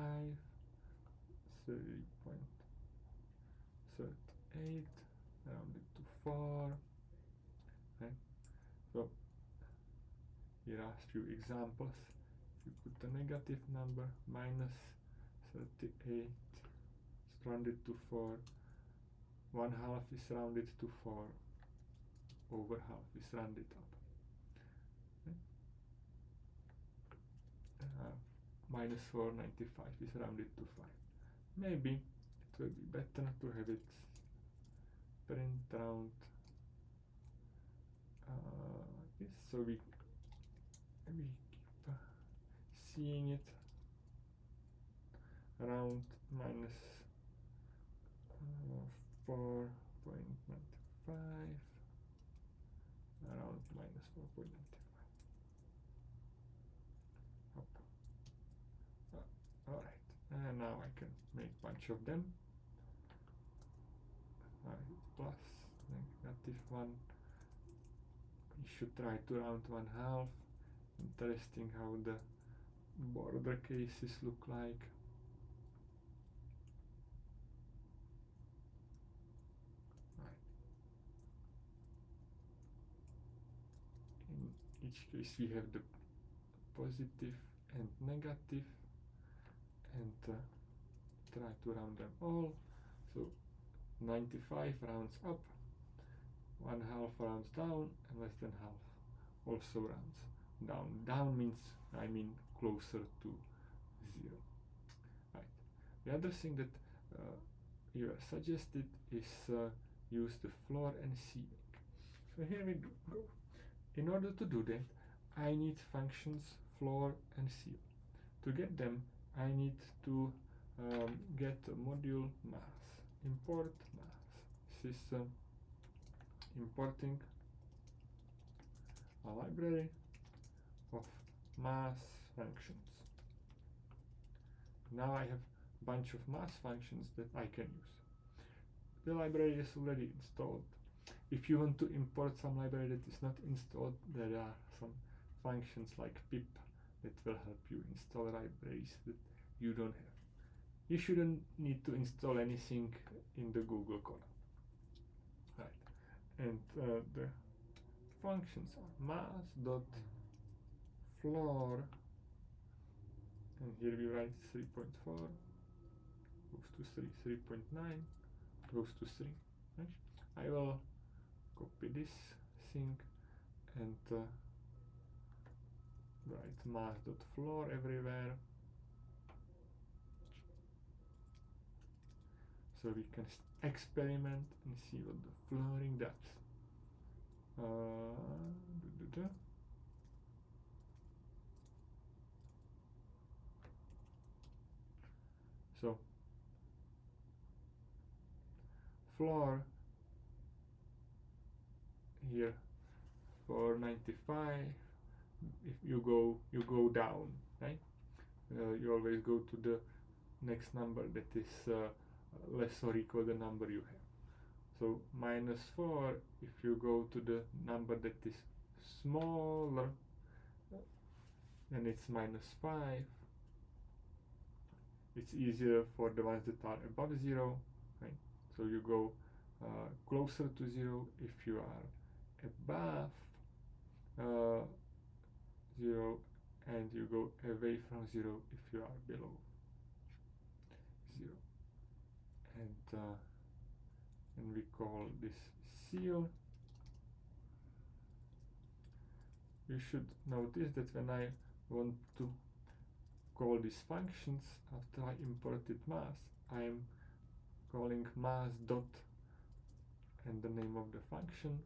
30.38. Round it to 4. Okay. So here are a few examples. If you put a negative number, minus 38 is rounded to 4, 1/2 is rounded to 4, over half is rounded up. Okay. Minus 495 is rounded to 5. Maybe it will be better to have it print round this, so we keep seeing it around minus 4.95, around minus 4.95. Alright, and now I can make a bunch of them. Plus, negative 1. You should try to round 1/2. Interesting how the border cases look like. Right. In each case we have the positive and negative, and try to round them all. So 95 rounds up, 1/2 rounds down, and less than half also rounds down. Down means closer to 0. Right. The other thing that you are suggested is use the floor and ceiling. So here we go. In order to do that, I need functions floor and ceiling. To get them, I need to get a module mass. Import mass. This is importing a library of mass functions. Now I have a bunch of mass functions that I can use. The library is already installed. If you want to import some library that is not installed, there are some functions like pip that will help you install libraries that you don't have. You shouldn't need to install anything in the Google column. Right. And the functions are mass.floor, and here we write 3.4, goes to 3, 3.9, goes to 3. Right? I will copy this thing and write mass.floor everywhere. So we can experiment and see what the floating does. So floor here for 95, if you go down, right? You always go to the next number that is less or equal the number you have. So -4, if you go to the number that is smaller, then it's -5. It's easier for the ones that are above 0, right? So you go closer to 0 if you are above 0, and you go away from 0 if you are below 0. And we call this seal. You should notice that when I want to call these functions after I imported mass, I am calling mass dot and the name of the function.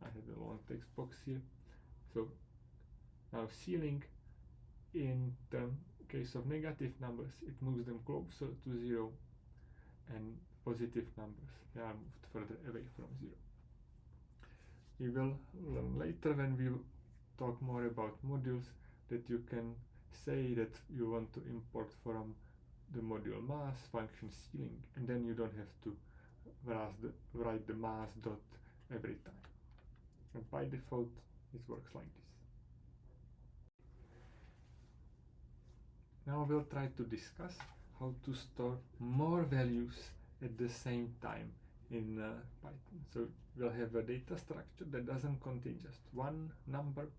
I have a long text box here. So now sealing, in the case of negative numbers, it moves them closer to 0, and positive numbers, they are moved further away from 0. We will learn later, when we talk more about modules, that you can say that you want to import from the module mass function sealing, and then you don't have to write the mass dot every time. And by default, it works like this. Now we'll try to discuss how to store more values at the same time in Python. So we'll have a data structure that doesn't contain just one number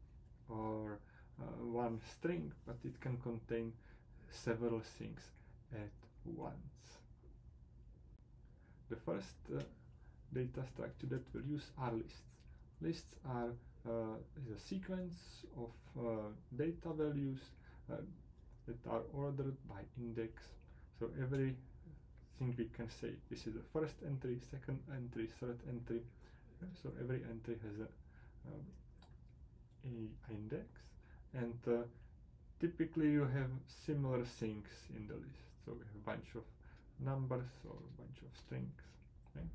or one string, but it can contain several things at once. The first data structure that we'll use are lists. Lists are a sequence of data values that are ordered by index. So everything we can say, this is the first entry, second entry, third entry. So every entry has a index, and typically you have similar things in the list. So we have a bunch of numbers or a bunch of strings. Okay?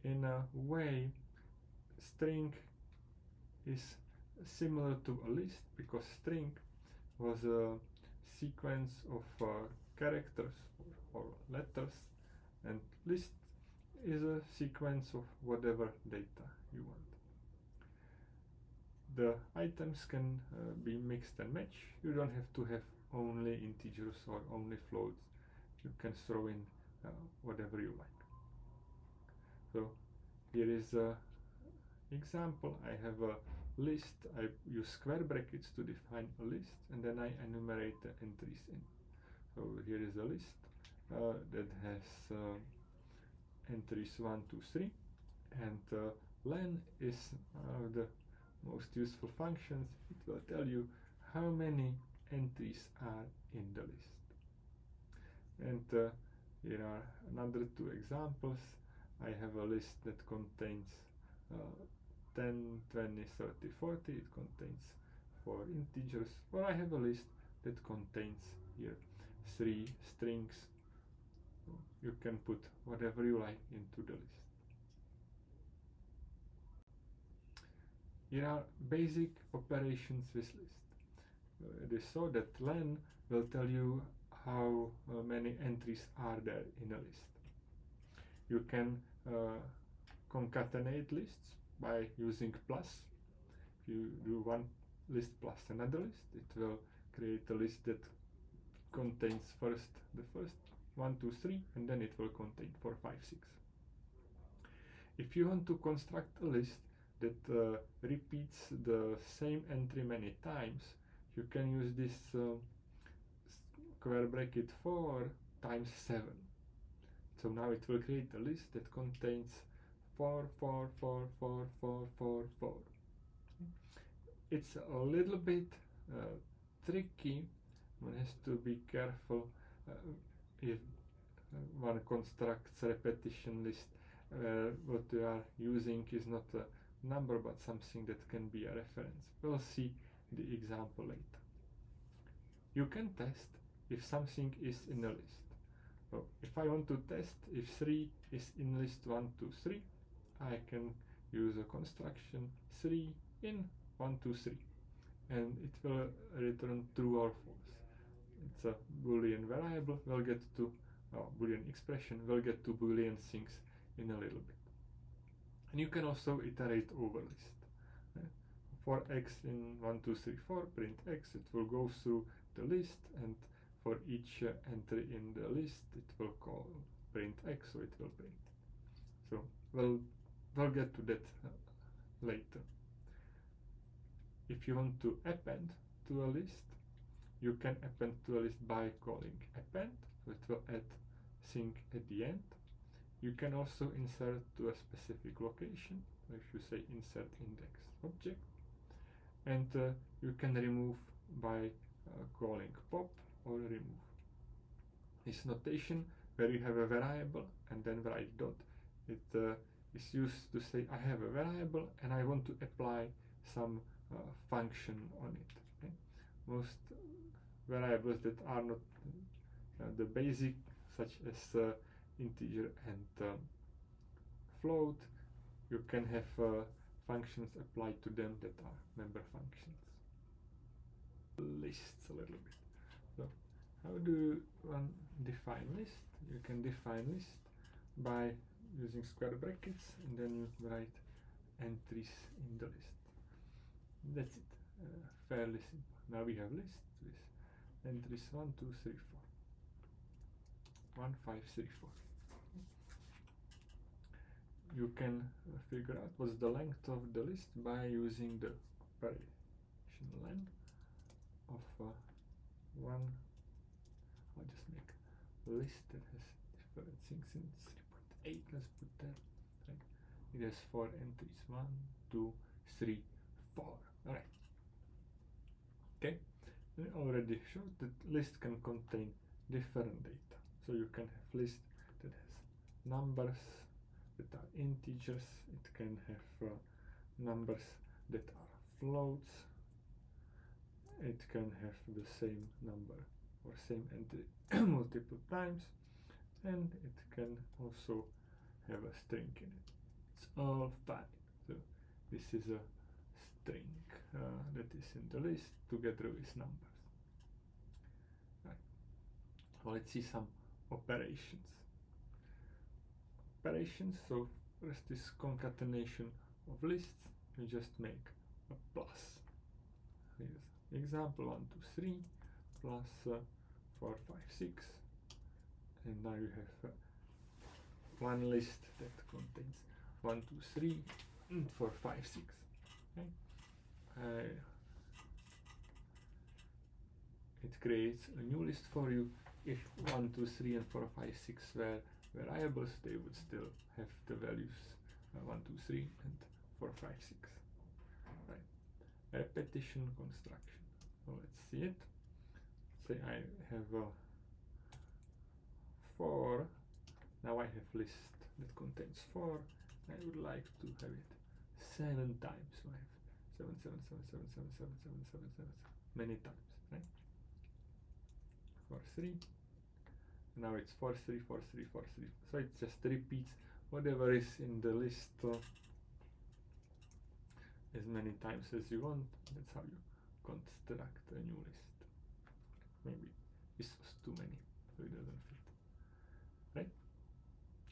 In a way, string is similar to a list, because string was a sequence of characters or letters, and list is a sequence of whatever data you want. The items can be mixed and matched. You don't have to have only integers or only floats. You can throw in whatever you like. So here is an example. I have a list. I use square brackets to define a list, and then I enumerate the entries in. So here is a list that has entries 1, 2, 3, and len is the most useful functions. It will tell you how many entries are in the list. And here are another 2 examples. I have a list that contains 10, 20, 30, 40. It contains 4 integers. Or I have a list that contains here 3 strings. So you can put whatever you like into the list. Here are basic operations with list. It is so that len will tell you how many entries are there in a list. You can concatenate lists by using plus. If you do one list plus another list, it will create a list that contains the first 1, 2, 3, and then it will contain 4, 5, 6. If you want to construct a list that repeats the same entry many times, you can use this square bracket 4 times 7. So now it will create a list that contains 4, 4, 4, 4, 4, 4, 4. It's a little bit tricky. One has to be careful if one constructs a repetition list what you are using is not a number but something that can be a reference. We'll see the example later. You can test if something is in a list. So if I want to test if 3 is in list 1, 2, 3, I can use a construction 3 in 1, 2, 3, and it will return true or false. It's a Boolean variable. We'll get to Boolean expression. We'll get to Boolean things in a little bit. And you can also iterate over list. For x in 1, 2, 3, 4, print x. It will go through the list, and for each entry in the list, it will call print x, so it will print. So we'll get to that later. If you want to append to a list, you can append to a list by calling append, so it will add thing at the end. You can also insert to a specific location, if you say insert index object, and you can remove by calling pop or remove. This notation where you have a variable and then write dot, it is used to say I have a variable and I want to apply some function on it. Okay? Most variables that are not the basic, such as integer and float, you can have functions applied to them that are member functions. Lists a little bit. So how do one define list? You can define list by using square brackets and then you write entries in the list. That's it. Fairly simple. Now we have list with entries 1, 2, 3, 4. 1, 5, 3, 4. You can figure out what's the length of the list by using the operation len of one. I'll just make a list that has different things in 3.8. Let's put that. Right. It has 4 entries. 1, 2, 3, 4. Alright. Okay. I already showed that list can contain different data. So you can have list that has numbers that are integers. It can have numbers that are floats. It can have the same number or same entry multiple times, and it can also have a string in it. It's all fine. So this is a string that is in the list together with numbers. Right. Well, let's see some operations. So first is concatenation of lists. You just make a plus. Here's example 1, 2, 3 plus 4, 5, 6, and now you have one list that contains 1, 2, 3, and 4, 5, 6. Okay. It creates a new list for you. If 1, 2, 3, and 4, 5, 6 were variables, they would still have the values 1, 2, 3, and 4, 5, 6. Right. Repetition construction. So let's see it. Say I have 4. Now I have list that contains 4. I would like to have it 7 times. So I have 7, 7, 7, 7, 7, 7, 7, 7, 7, 7, many times, right? 4, 3. Now it's 4, 3, 4, 3, 4, 3. So it just repeats whatever is in the list as many times as you want. That's how you construct a new list. Maybe this was too many, so it doesn't fit. Right?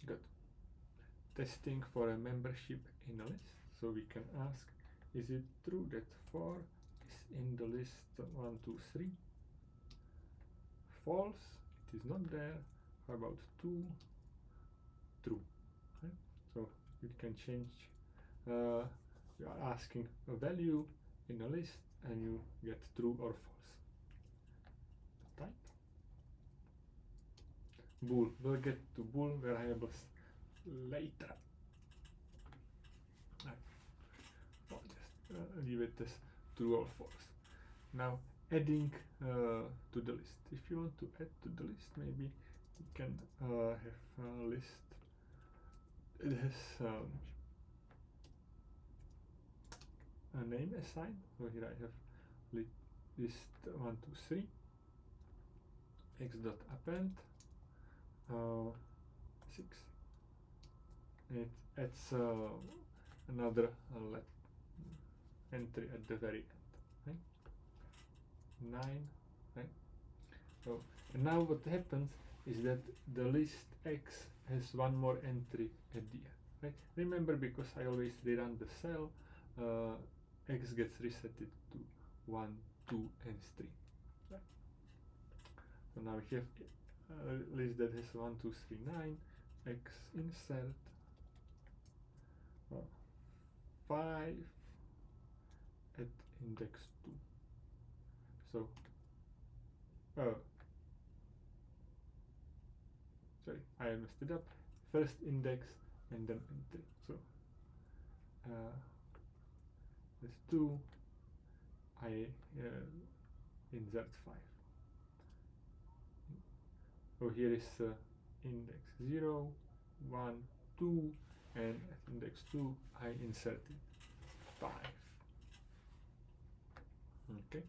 Good. Testing for a membership in a list. So we can ask, is it true that 4 is in the list 1, 2, 3? False. It is not there. How about 2? True. Okay? So you can change. You are asking a value in a list and you get true or false. Type. Bool. We'll get to bool variables later. Right. I'll just leave it as true or false. now adding to the list. If you want to add to the list, maybe you can have a list. It has a name assigned. So here I have list 1, 2, 3 x dot append 6. It adds another entry at the very end, right? 9, right? So and now what happens is that the list x has one more entry at the end, right? Remember, because I always rerun the cell, x gets resetted to 1, 2, and 3. Right? So now we have a list that has 1, 2, 3, 9, x insert 5 at index 2. So, sorry, I messed it up. First index and then entry. So, there's 2. I insert 5. So here is index 0, 1, 2, and at index 2 I inserted 5. Okay.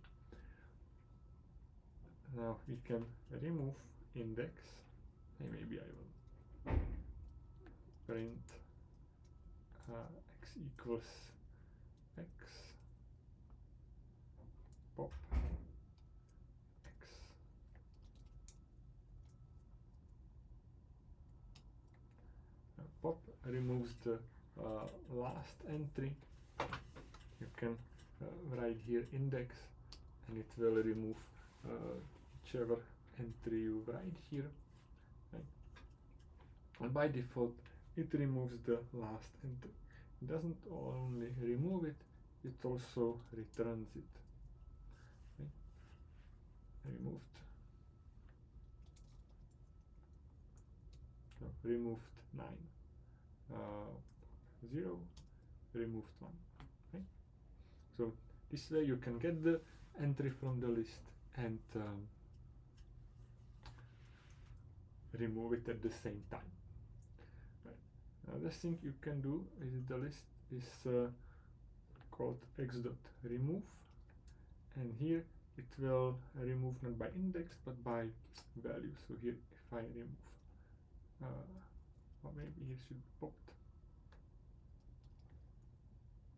Now we can remove index. Maybe I will print x equals x pop x. Pop removes the last entry. You can write here index, and it will remove whichever entry you write here. Right? And by default, it removes the last entry. It doesn't only remove it, it also returns it. Okay? Removed. No, removed 9. 0, removed 1. Okay? So this way you can get the entry from the list and remove it at the same time. Right. Another thing you can do is the list is called x.remove, and here it will remove not by index but by value. So here if I remove or maybe here should be popped,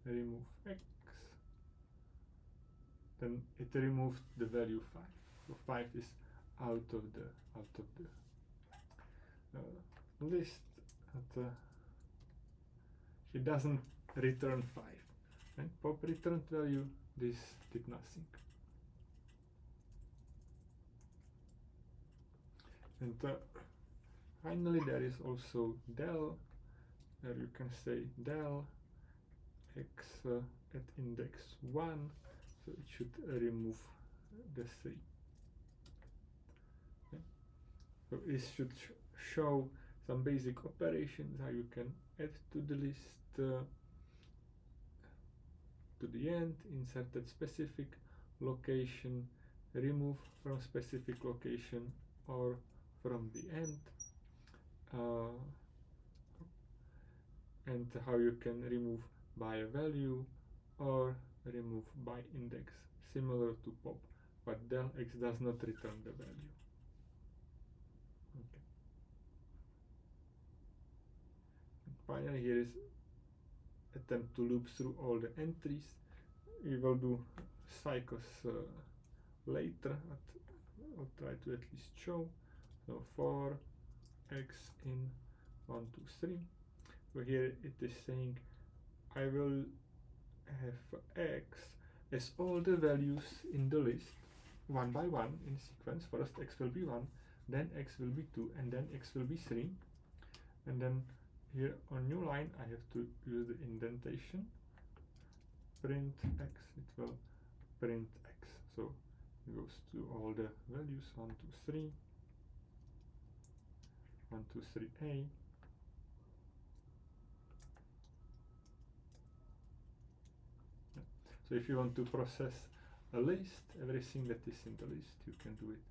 remove x, then it removed the value 5. So 5 is out of the list. It doesn't return 5. And pop returned value, this did nothing. And finally there is also del, where you can say del x at index 1, so it should remove the 3. Okay. So this should show some basic operations, how you can add to the list to the end, insert at specific location, remove from specific location or from the end, and how you can remove by a value or remove by index, similar to pop, but del x does not return the value. Okay. And finally, here is attempt to loop through all the entries. We will do cycles later, I'll try to at least show. So for x in 1, 2, 3. So here it is saying I will have x as all the values in the list, one by one in sequence. First x will be 1, then x will be 2, and then x will be 3. And then here on new line I have to use the indentation, print x, it will print x. So it goes to all the values 1, 2, 3, 1, 2, 3a, so if you want to process a list, everything that is in the list, you can do it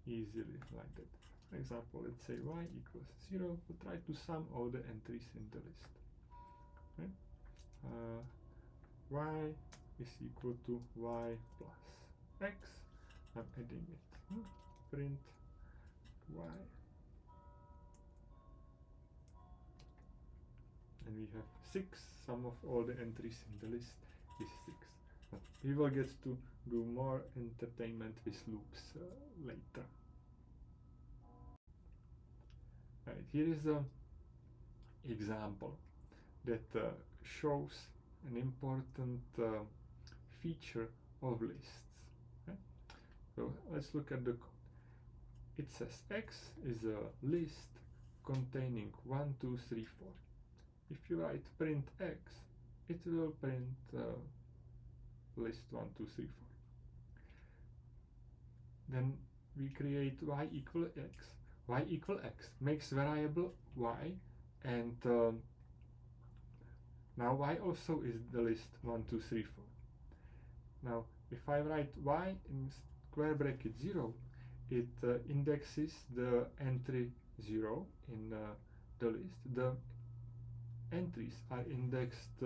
easily like that. For example, let's say y equals 0. We try to sum all the entries in the list. Okay? Y is equal to y plus x. I'm adding it. Print y. And we have 6. Sum of all the entries in the list is 6. But we will get to do more entertainment with loops later. Right, here is an example that shows an important feature of lists. Okay? So let's look at the code. It says x is a list containing 1, 2, 3, 4. If you write print x, it will print list 1, 2, 3, 4. Then we create y equal x. Y equal x makes variable y, and now y also is the list 1, 2, 3, 4. Now if I write y in square bracket 0, it indexes the entry 0 in the list. The entries are indexed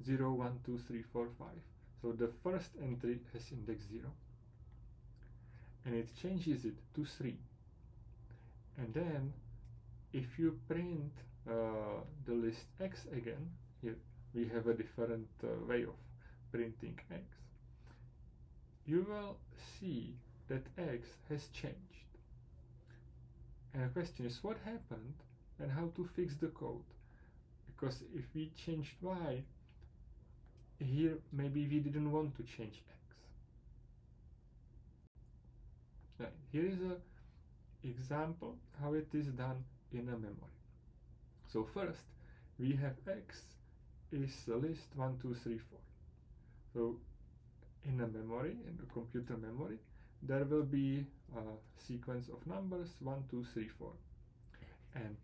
0, 1, 2, 3, 4, 5. So the first entry has index 0. And it changes it to 3. And then if you print the list x again, here we have a different way of printing x, you will see that x has changed. And the question is what happened and how to fix the code. Because if we changed y, here maybe we didn't want to change x. Right, here is an example how it is done in a memory. So first we have x is a list 1, 2, 3, 4. So in a memory, in the computer memory, there will be a sequence of numbers 1, 2, 3, 4. And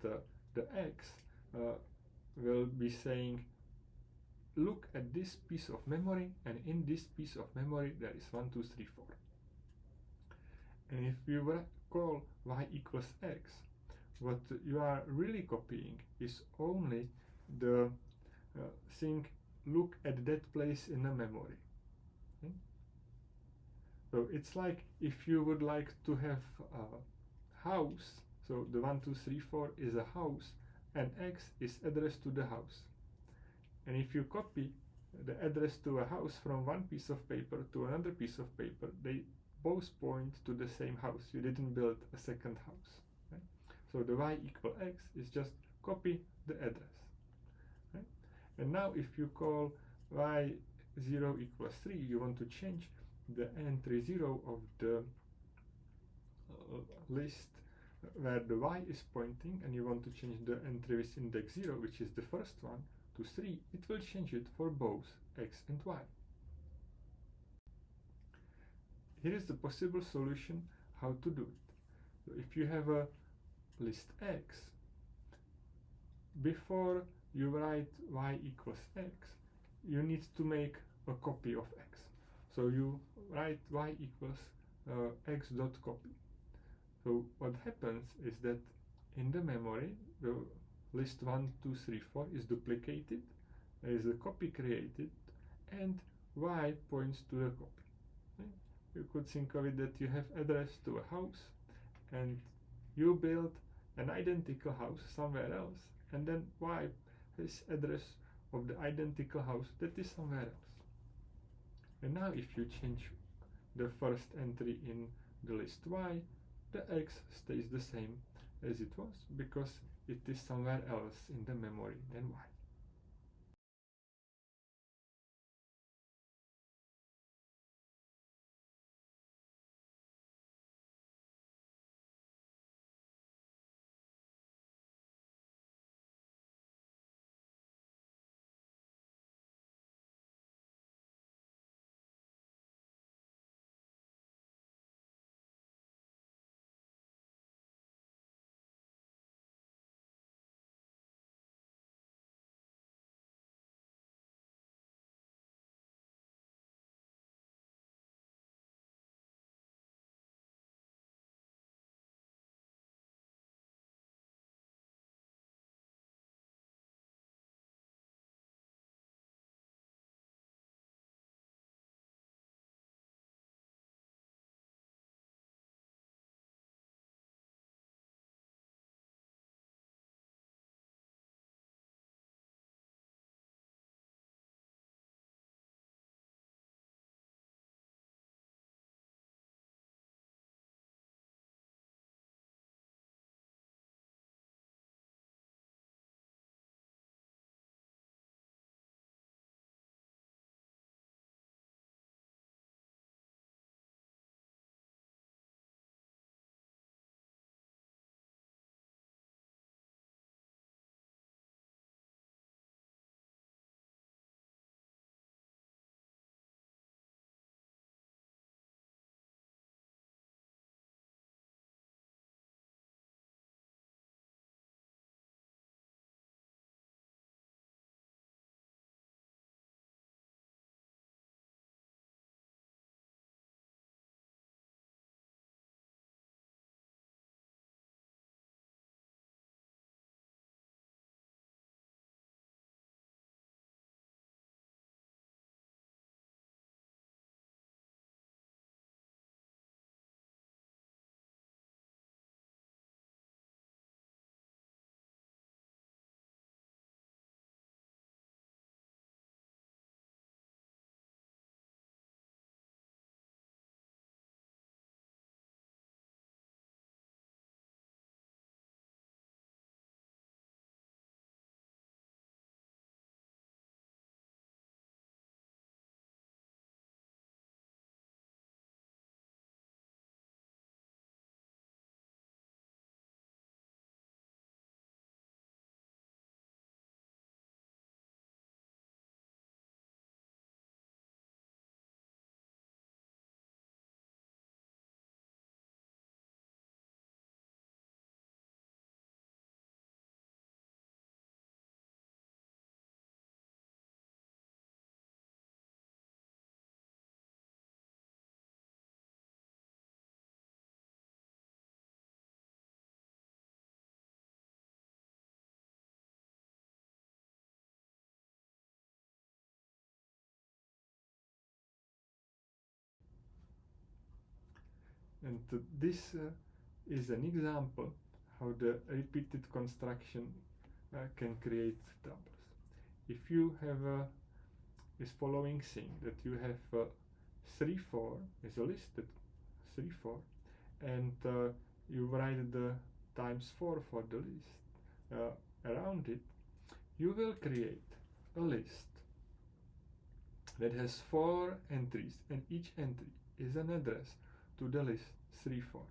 the x will be saying, look at this piece of memory, and in this piece of memory there is 1, 2, 3, 4. And if you call y equals x, what you are really copying is only the thing, look at that place in a memory. Okay? So it's like if you would like to have a house, so the 1, 2, 3, 4 is a house, and x is address to the house. And if you copy the address to a house from one piece of paper to another piece of paper, they both point to the same house. You didn't build a second house. Right? So the y equal x is just copy the address. Right? And now if you call y 0 equals 3, you want to change the entry 0 of the list where the y is pointing, and you want to change the entry with index 0, which is the first one, to 3, it will change it for both x and y. Here is the possible solution how to do it. So if you have a list x, before you write y equals x, you need to make a copy of x. So you write y equals x dot copy. So what happens is that in the memory, the list 1, 2, 3, 4 is duplicated, there is a copy created, and y points to the copy. Okay? You could think of it that you have address to a house, and you build an identical house somewhere else, and then y has address of the identical house that is somewhere else. And now if you change the first entry in the list y, the x stays the same as it was, because it is somewhere else in the memory than y. And this is an example how the repeated construction can create doubles. If you have this following thing, that you have 3 4 is a listed 3 4, and you write the times 4 for the list around it, you will create a list that has 4 entries, and each entry is an address to the list 3 4.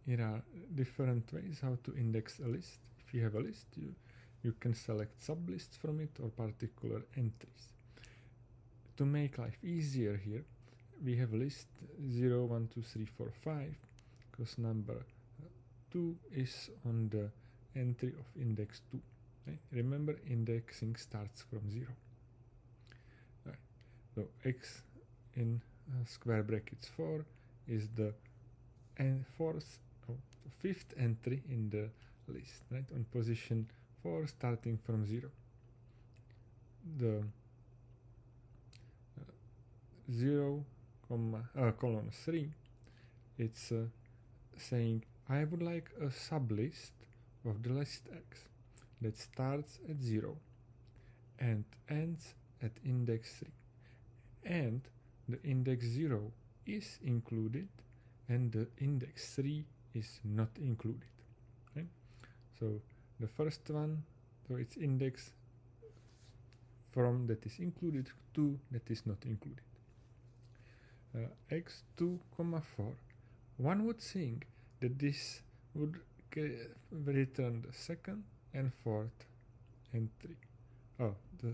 Here are different ways how to index a list. If you have a list, you can select sublists from it or particular entries. To make life easier here, we have list 0, 1, 2, 3, 4, 5, because number 2 is on the entry of index 2. Right? Remember, indexing starts from 0. Right. So x in square brackets 4 is the fifth entry in the list, right, on position 4 starting from 0. The 0 colon 3, it's saying I would like a sublist of the list x that starts at 0 and ends at index 3, and the index 0 is included and the index 3 is not included. Okay? So the first one, so it's index from that is included to that is not included. X2, 4. One would think that this would return the second and fourth entry. Oh, the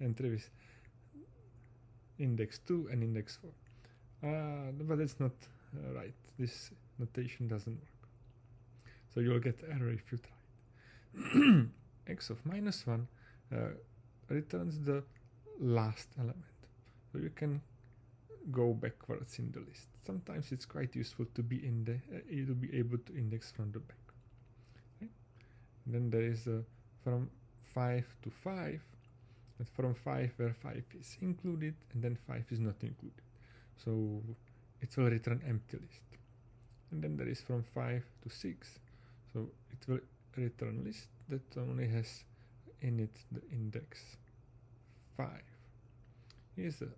entry is index 2 and index 4. But that's not right. This notation doesn't work. So you'll get error if you try. X of -1 returns the last element. So you can go backwards in the list. Sometimes it's quite useful to be to be able to index from the back. Okay? Then there is from 5 to 5, and from 5 where 5 is included, and then 5 is not included. So it will return empty list. And then there is from 5 to 6, so it will return list that only has in it the index 5. Here's a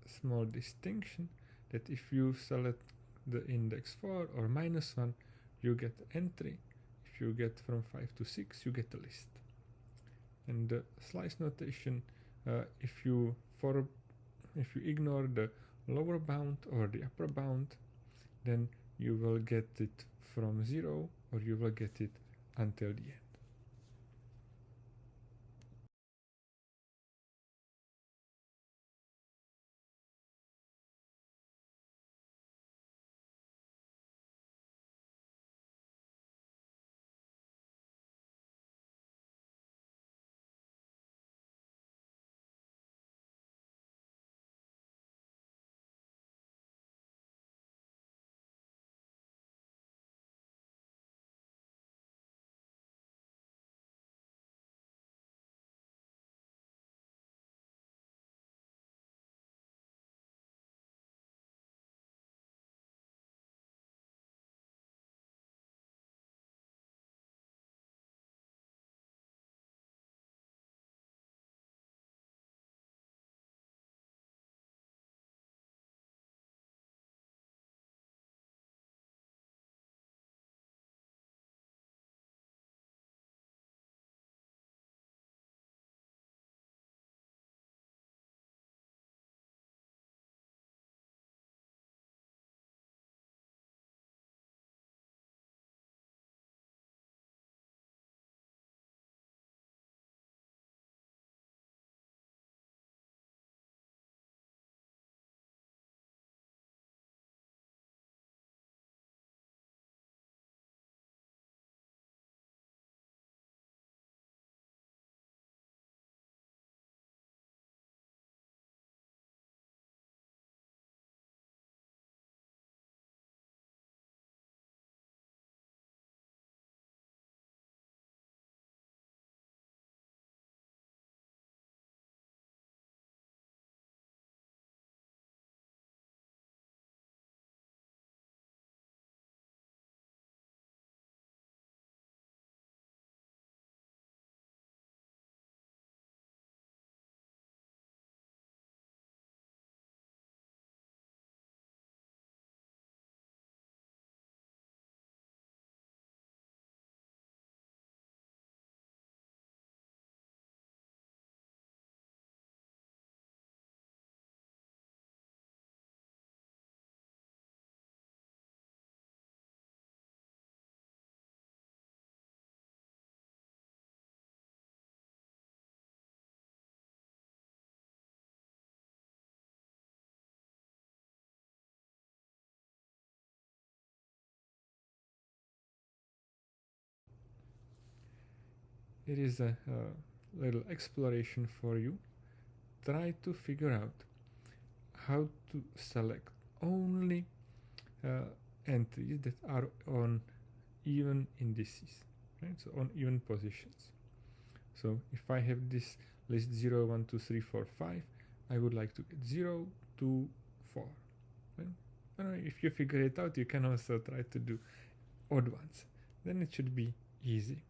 small distinction that if you select the index 4 or -1, you get entry. If you get from 5 to 6, you get a list. And the slice notation, if you ignore the lower bound or the upper bound, then you will get it from 0 or you will get it until the end. Here is a little exploration for you. Try to figure out how to select only entries that are on even indices, right? So on even positions. So if I have this list 0, 1, 2, 3, 4, 5, I would like to get 0, 2, 4. Right? If you figure it out, you can also try to do odd ones. Then it should be easy.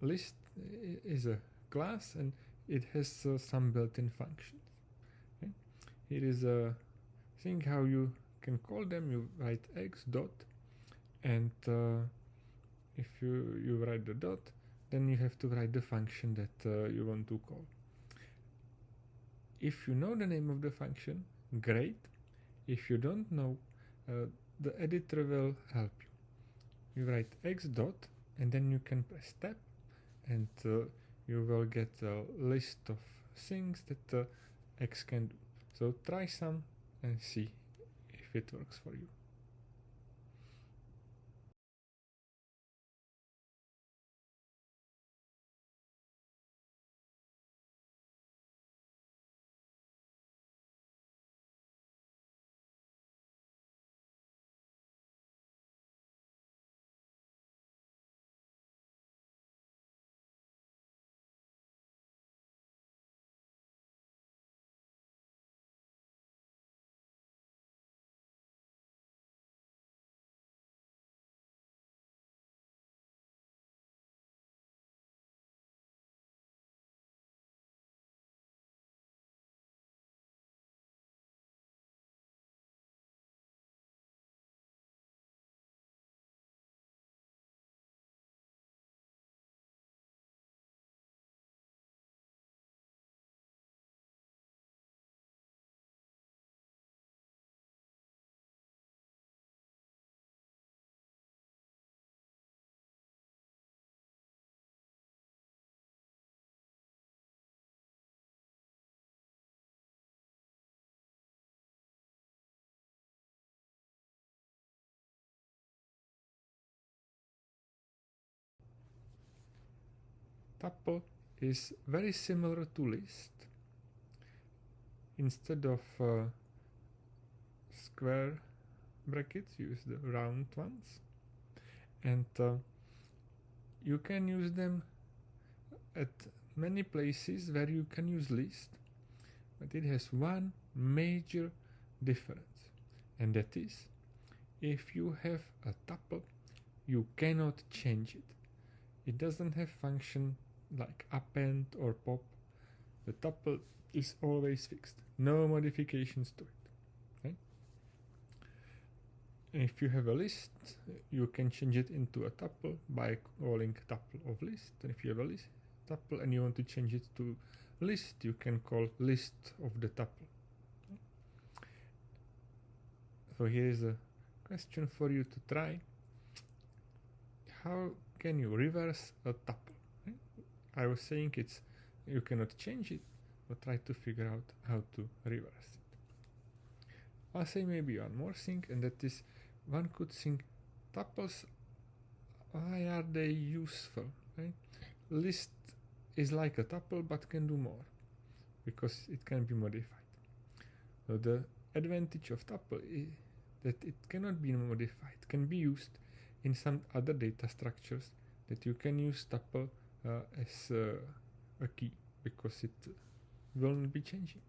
list is a class and it has some built-in functions. Okay? Here is a thing how you can call them. You write x dot, and if you write the dot, then you have to write the function that you want to call. If you know the name of the function, great. If you don't know, the editor will help you. You write x dot, and then you can press tab, and you will get a list of things that x can do. So try some and see if it works for you. Tuple is very similar to list. Instead of square brackets, use the round ones, and you can use them at many places where you can use list, but it has one major difference, and that is if you have a tuple, you cannot change it. It doesn't have function like append or pop. The tuple is always fixed, no modifications to it. Okay? And if you have a list, you can change it into a tuple by calling tuple of list. And if you have a list tuple and you want to change it to list, you can call list of the tuple. So here is a question for you to try. How can you reverse a tuple? I was saying you cannot change it, but try to figure out how to reverse it. I'll say maybe one more thing, and that is one could think tuples, why are they useful? Right? List is like a tuple but can do more because it can be modified. So the advantage of tuple is that it cannot be modified. It can be used in some other data structures that you can use tuple as a key because it will not be changing.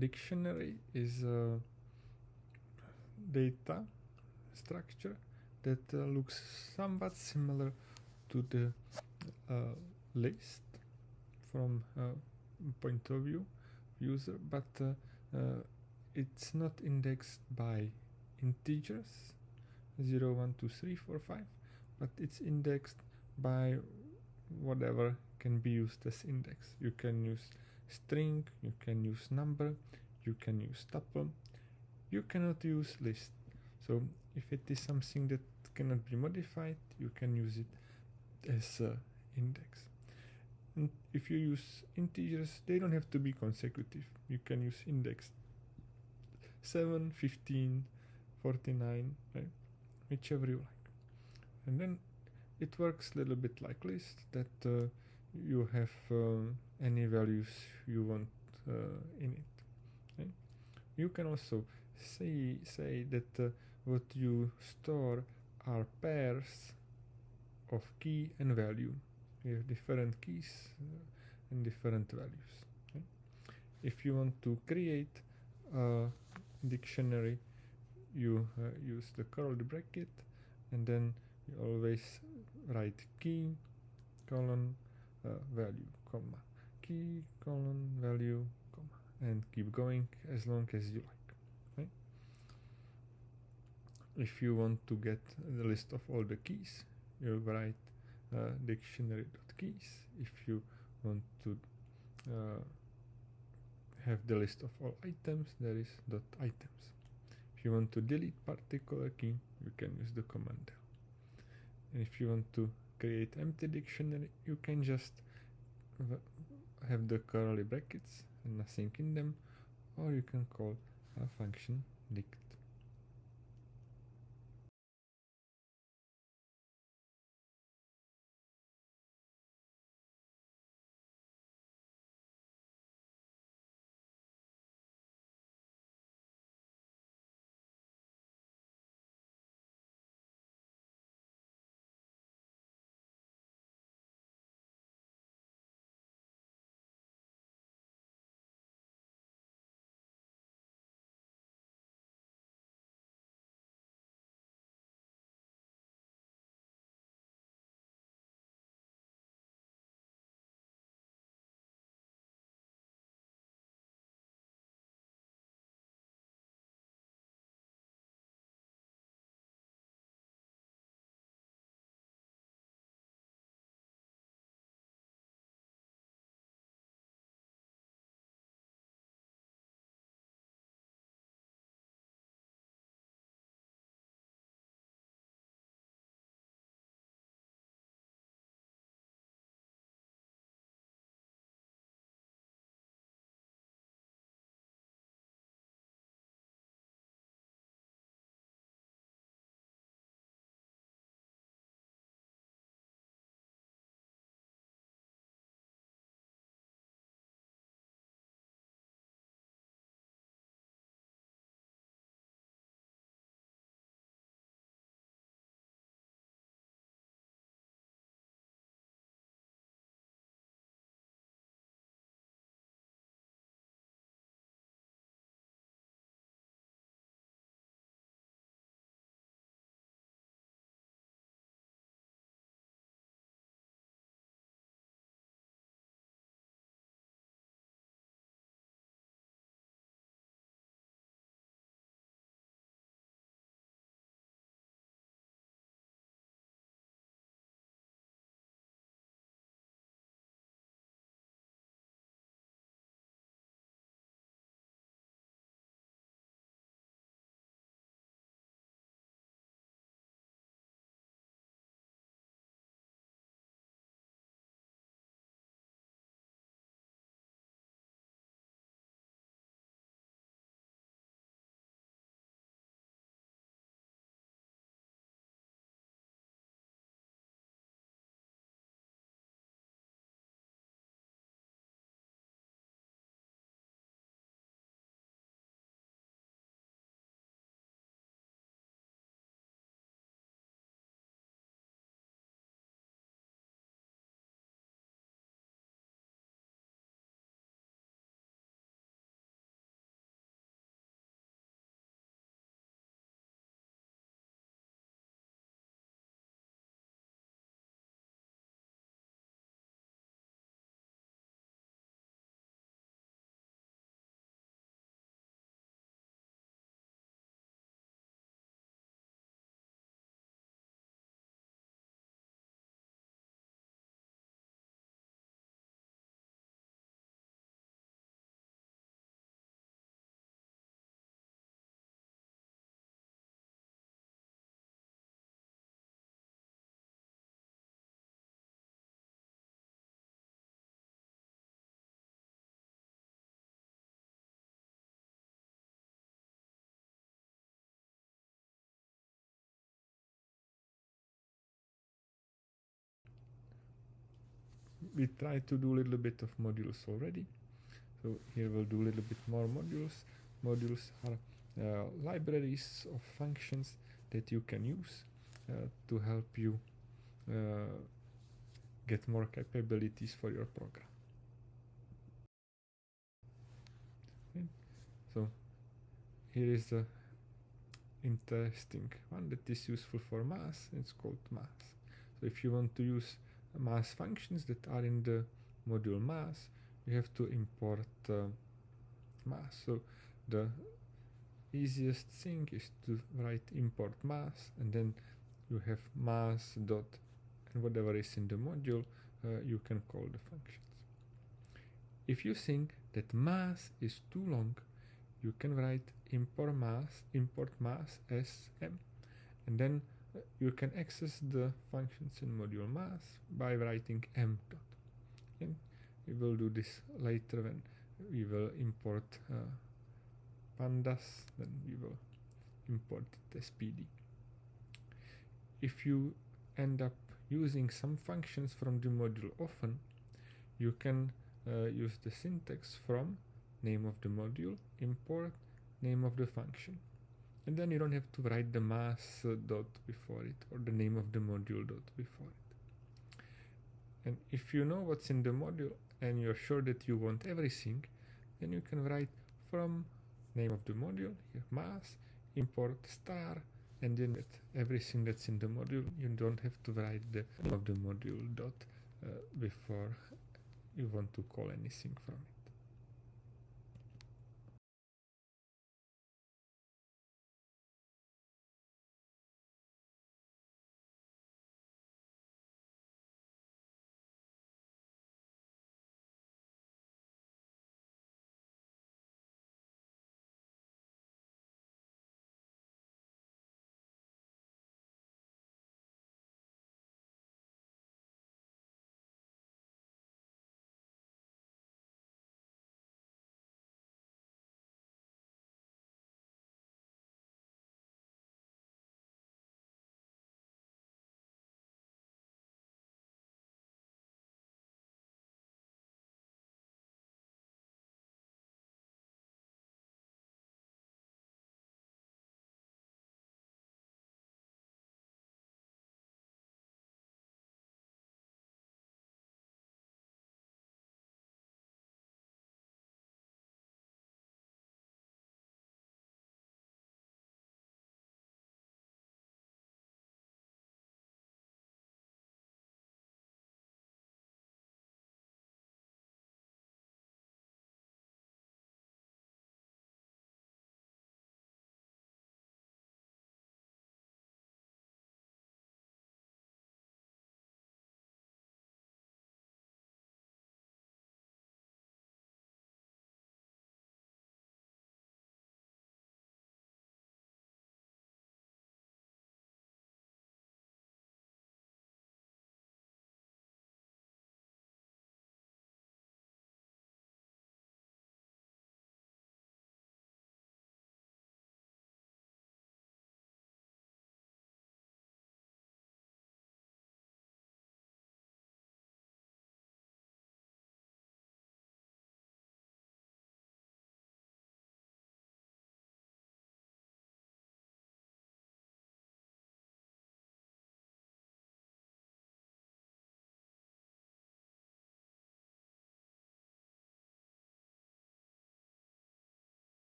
dictionary is a data structure that looks somewhat similar to the list from point of view user, but it's not indexed by integers 0, 1, 2, 3, 4, 5, but it's indexed by whatever can be used as index. You can use string, you can use number, you can use tuple, you cannot use list. So if it is something that cannot be modified, you can use it as index. And if you use integers, they don't have to be consecutive. You can use index 7, 15, 49, right? Whichever you like. And then it works a little bit like list, that you have any values you want in it. Right? You can also say that what you store are pairs of key and value. You have different keys and different values. Right? If you want to create a dictionary, you use the curly bracket, and then you always write key colon value comma key colon value comma, and keep going as long as you like. Right? If you want to get the list of all the keys, you write dictionary.keys. If you want to have the list of all items, there is .items. If you want to delete particular key, you can use the command del. And if you want to create empty dictionary, you can just have the curly brackets and nothing in them, or you can call a function dict. we tried to do a little bit of modules already. So here we'll do a little bit more modules. Modules are libraries of functions that you can use to help you get more capabilities for your program. Okay. So here is the interesting one that is useful for math. It's called math. So if you want to use math functions that are in the module math, you have to import math. So the easiest thing is to write import math, and then you have math dot and whatever is in the module you can call the functions. If you think that math is too long, you can write import math as m, and then you can access the functions in module math by writing m dot. And we will do this later when we will import pandas, then we will import it as pd. If you end up using some functions from the module often, you can use the syntax from name of the module, import name of the function. And then you don't have to write the math dot before it or the name of the module dot before it. And if you know what's in the module and you're sure that you want everything, then you can write from name of the module, here math, import star, and then everything that's in the module. You don't have to write the name of the module dot before you want to call anything from it.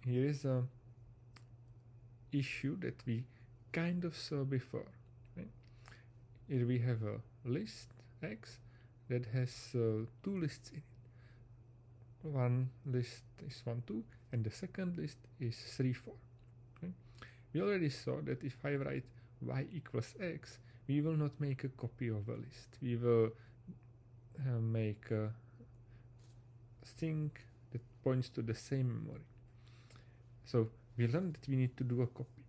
Here is a issue that we kind of saw before. Right? Here we have a list X that has two lists in it. One list is 1, 2, and the second list is 3, 4. Okay? We already saw that if I write y equals x, we will not make a copy of a list. We will make a string that points to the same memory. So we learned that we need to do a copy.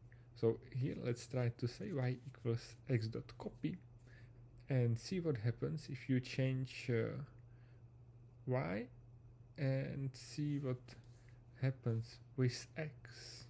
So here let's try to say y equals x dot copy and see what happens if you change y, and see what happens with x.